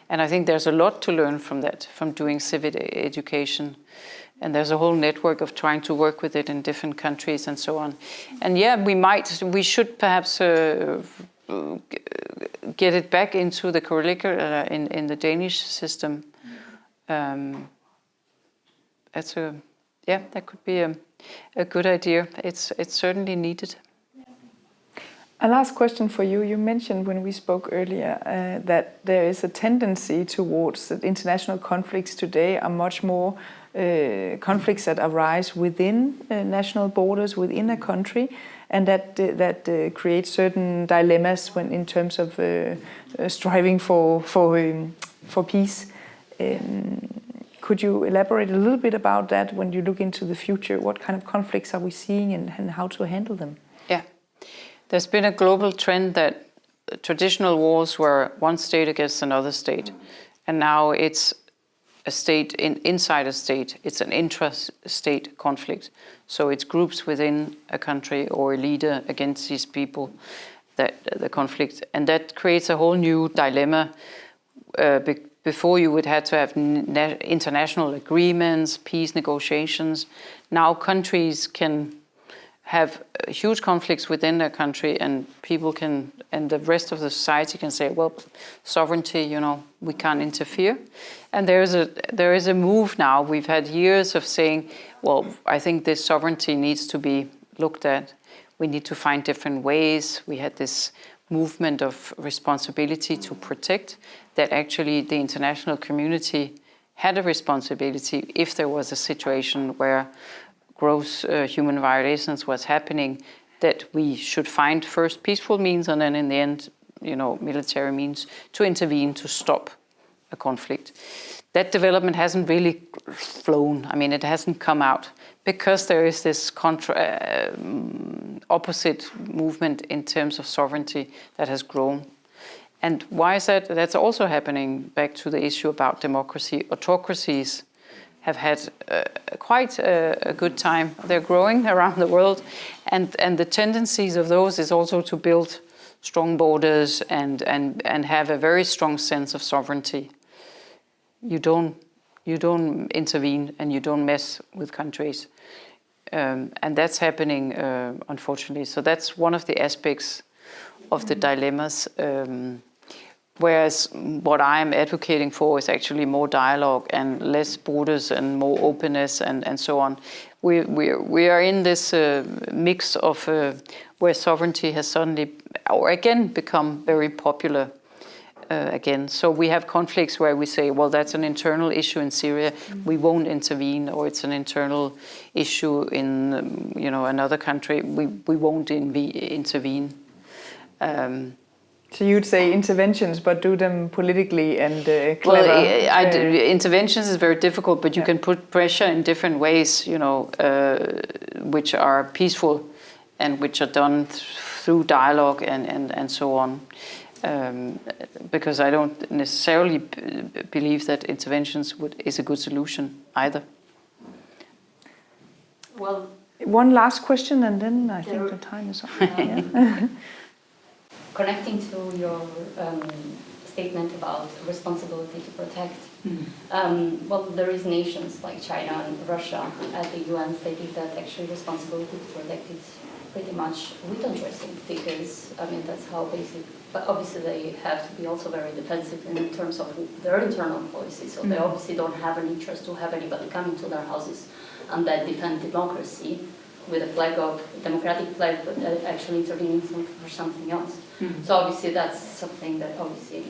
And I think there's a lot to learn from that, from doing civic education. And there's a whole network of trying to work with it in different countries and so on. And yeah, we should perhaps get it back into the curricula in the Danish system. That could be a good idea. It's certainly needed. A last question for you. You mentioned when we spoke earlier that there is a tendency towards that international conflicts today are much more conflicts that arise within national borders, within a country, and that creates certain dilemmas when in terms of striving for peace. Could you elaborate a little bit about that when you look into the future? What kind of conflicts are we seeing and how to handle them? Yeah. There's been a global trend that traditional wars were one state against another state. And now it's a state inside a state. It's an intra-state conflict. So it's groups within a country or a leader against these people, that the conflict. And that creates a whole new dilemma. Before you would have to have international agreements, peace negotiations. Now countries can have huge conflicts within their country, and people can, and the rest of the society can say, well, sovereignty, we can't interfere. And there is a move now. We've had years of saying, well, I think this sovereignty needs to be looked at. We need to find different ways. We had this movement of responsibility to protect, that actually the international community had a responsibility if there was a situation where gross human violations was happening, that we should find first peaceful means and then in the end, military means to intervene to stop a conflict. That development hasn't really flown. I mean, it hasn't come out because there is this opposite movement in terms of sovereignty that has grown. And why is that? That's also happening back to the issue about democracy. Autocracies have had quite a good time. They're growing around the world, and the tendencies of those is also to build strong borders and have a very strong sense of sovereignty. You don't intervene and you don't mess with countries, and that's happening unfortunately. So that's one of the aspects of the dilemmas. Whereas what I am advocating for is actually more dialogue and less borders and more openness and so on. We are in this mix of where sovereignty has suddenly, or again, become very popular again. So we have conflicts where we say, well, that's an internal issue in Syria, we won't intervene, or it's an internal issue in another country, we won't intervene. So you'd say interventions, but do them politically and clever? Well, interventions is very difficult, but you can put pressure in different ways, which are peaceful and which are done through dialogue and so on. Because I don't necessarily believe that interventions is a good solution either. Well, one last question, and then I think the time is up. Connecting to your statement about responsibility to protect, well, there is nations like China and Russia at the UN stating that actually responsibility to protect is pretty much window dressing, because that's how basic. But obviously they have to be also very defensive in terms of their internal policy. So they obviously don't have an interest to have anybody coming to their houses and that defend democracy with a flag of democratic flag, but actually intervening for something else. So obviously that's something that obviously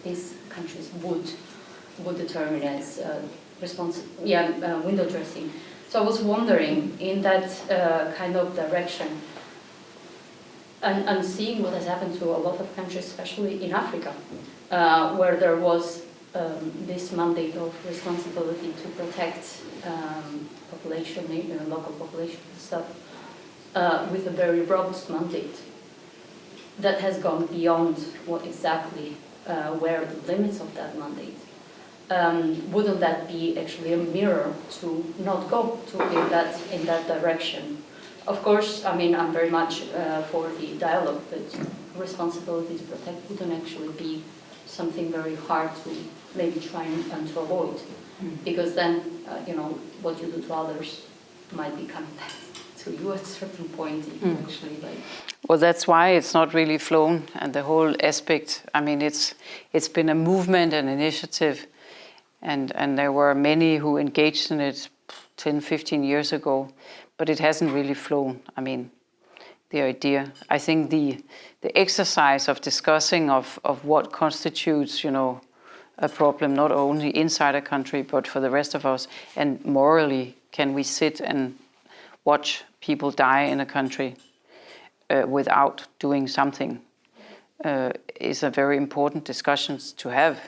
these countries would determine as window dressing. So I was wondering in that kind of direction, and seeing what has happened to a lot of countries, especially in Africa, where there was this mandate of responsibility to protect population, local population and stuff, with a very robust mandate that has gone beyond what exactly were the limits of that mandate. Wouldn't that be actually a mirror to not go in that direction? Of course, I'm very much for the dialogue, but responsibility to protect wouldn't actually be something very hard to maybe try and to avoid, because then what you do to others might be coming back to you at a certain point. If you actually Well, that's why it's not really flown, and the whole aspect. I mean, it's been a movement, an initiative, and there were many who engaged in it 10, 15 years ago, but it hasn't really flown. I mean, the idea. I think the exercise of discussing of what constitutes, a problem, not only inside a country, but for the rest of us, and morally, can we sit and watch people die in a country without doing something, is a very important discussion to have.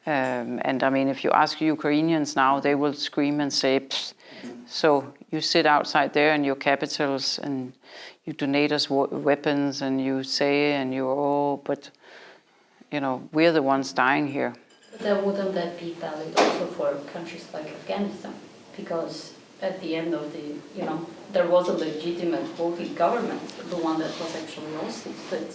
And I mean, if you ask Ukrainians now, they will scream and say, "Psst, so you sit outside there in your capitals and you donate us weapons and you say, and you're all, but we're the ones dying here." But wouldn't that be valid also for countries like Afghanistan? Because at the end of the, there was a legitimate voting government, the one that was actually lost, but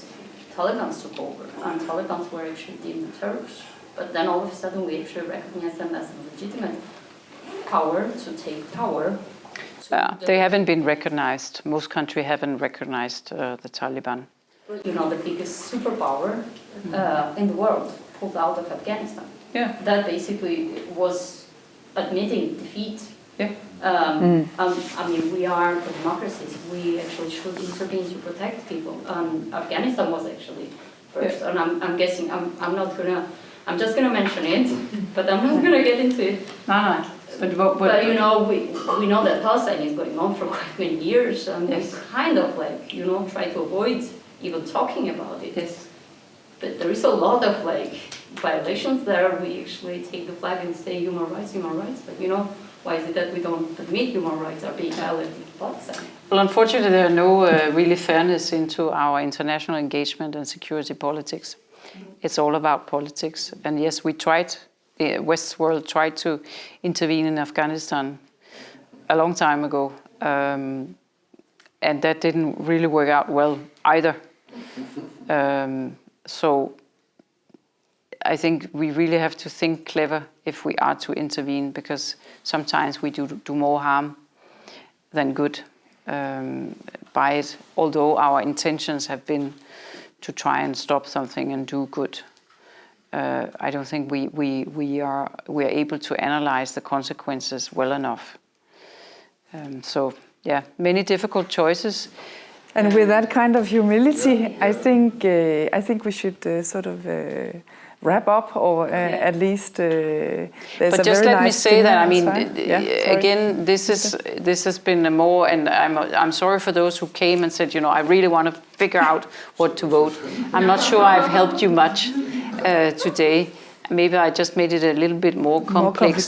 Taliban took over, and Taliban were actually deemed terrorists. But then all of a sudden we actually recognize them as a legitimate power to take power. They haven't been recognized. Most countries haven't recognized the Taliban. The biggest superpower in the world pulled out of Afghanistan. Yeah. That basically was admitting defeat. Yeah. I mean, we are democracies. We actually should intervene to protect people. Afghanistan was actually first, and I'm guessing I'm just gonna mention it, but I'm not gonna get into it. No. But we know that Palestine is going on for quite many years, and we kind of try to avoid even talking about it. Yes. But there is a lot of violations there. We actually take the flag and say human rights, but why is it that we don't admit human rights are being violated in Pakistan? Well, unfortunately, there are no really fairness into our international engagement and security politics. It's all about politics. And yes, the West world tried to intervene in Afghanistan a long time ago. And that didn't really work out well either. So I think we really have to think clever if we are to intervene, because sometimes we do more harm than good by it, although our intentions have been to try and stop something and do good. I don't think we are able to analyze the consequences well enough. So yeah, many difficult choices. And with that kind of humility, I think we should sort of wrap up, or at least there's but a just very let nice me say that, I mean, outside. again, this has been a more, and I'm sorry for those who came and said, I really want to figure out what to vote. I'm not sure I've helped you much today. Maybe I just made it a little bit more complex.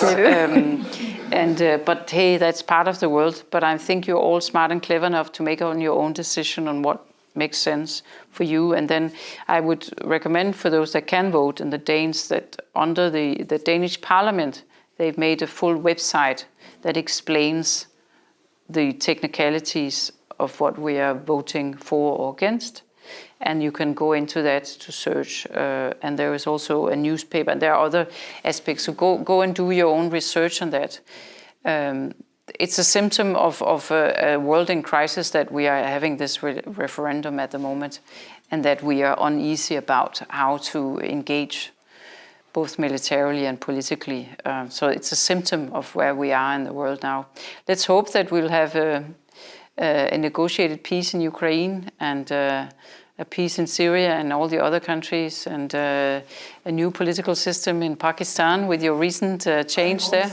But hey, that's part of the world. But I think you're all smart and clever enough to make your own decision on what makes sense for you. And then I would recommend for those that can vote, and the Danes, that under the Danish Parliament, they've made a full website that explains the technicalities of what we are voting for or against. And you can go into that to search. And there is also a newspaper, and there are other aspects. So go and do your own research on that. It's a symptom of a world in crisis that we are having this referendum at the moment, and that we are uneasy about how to engage both militarily and politically. So it's a symptom of where we are in the world now. Let's hope that we'll have a negotiated peace in Ukraine, and a peace in Syria and all the other countries, and a new political system in Pakistan with your recent change there.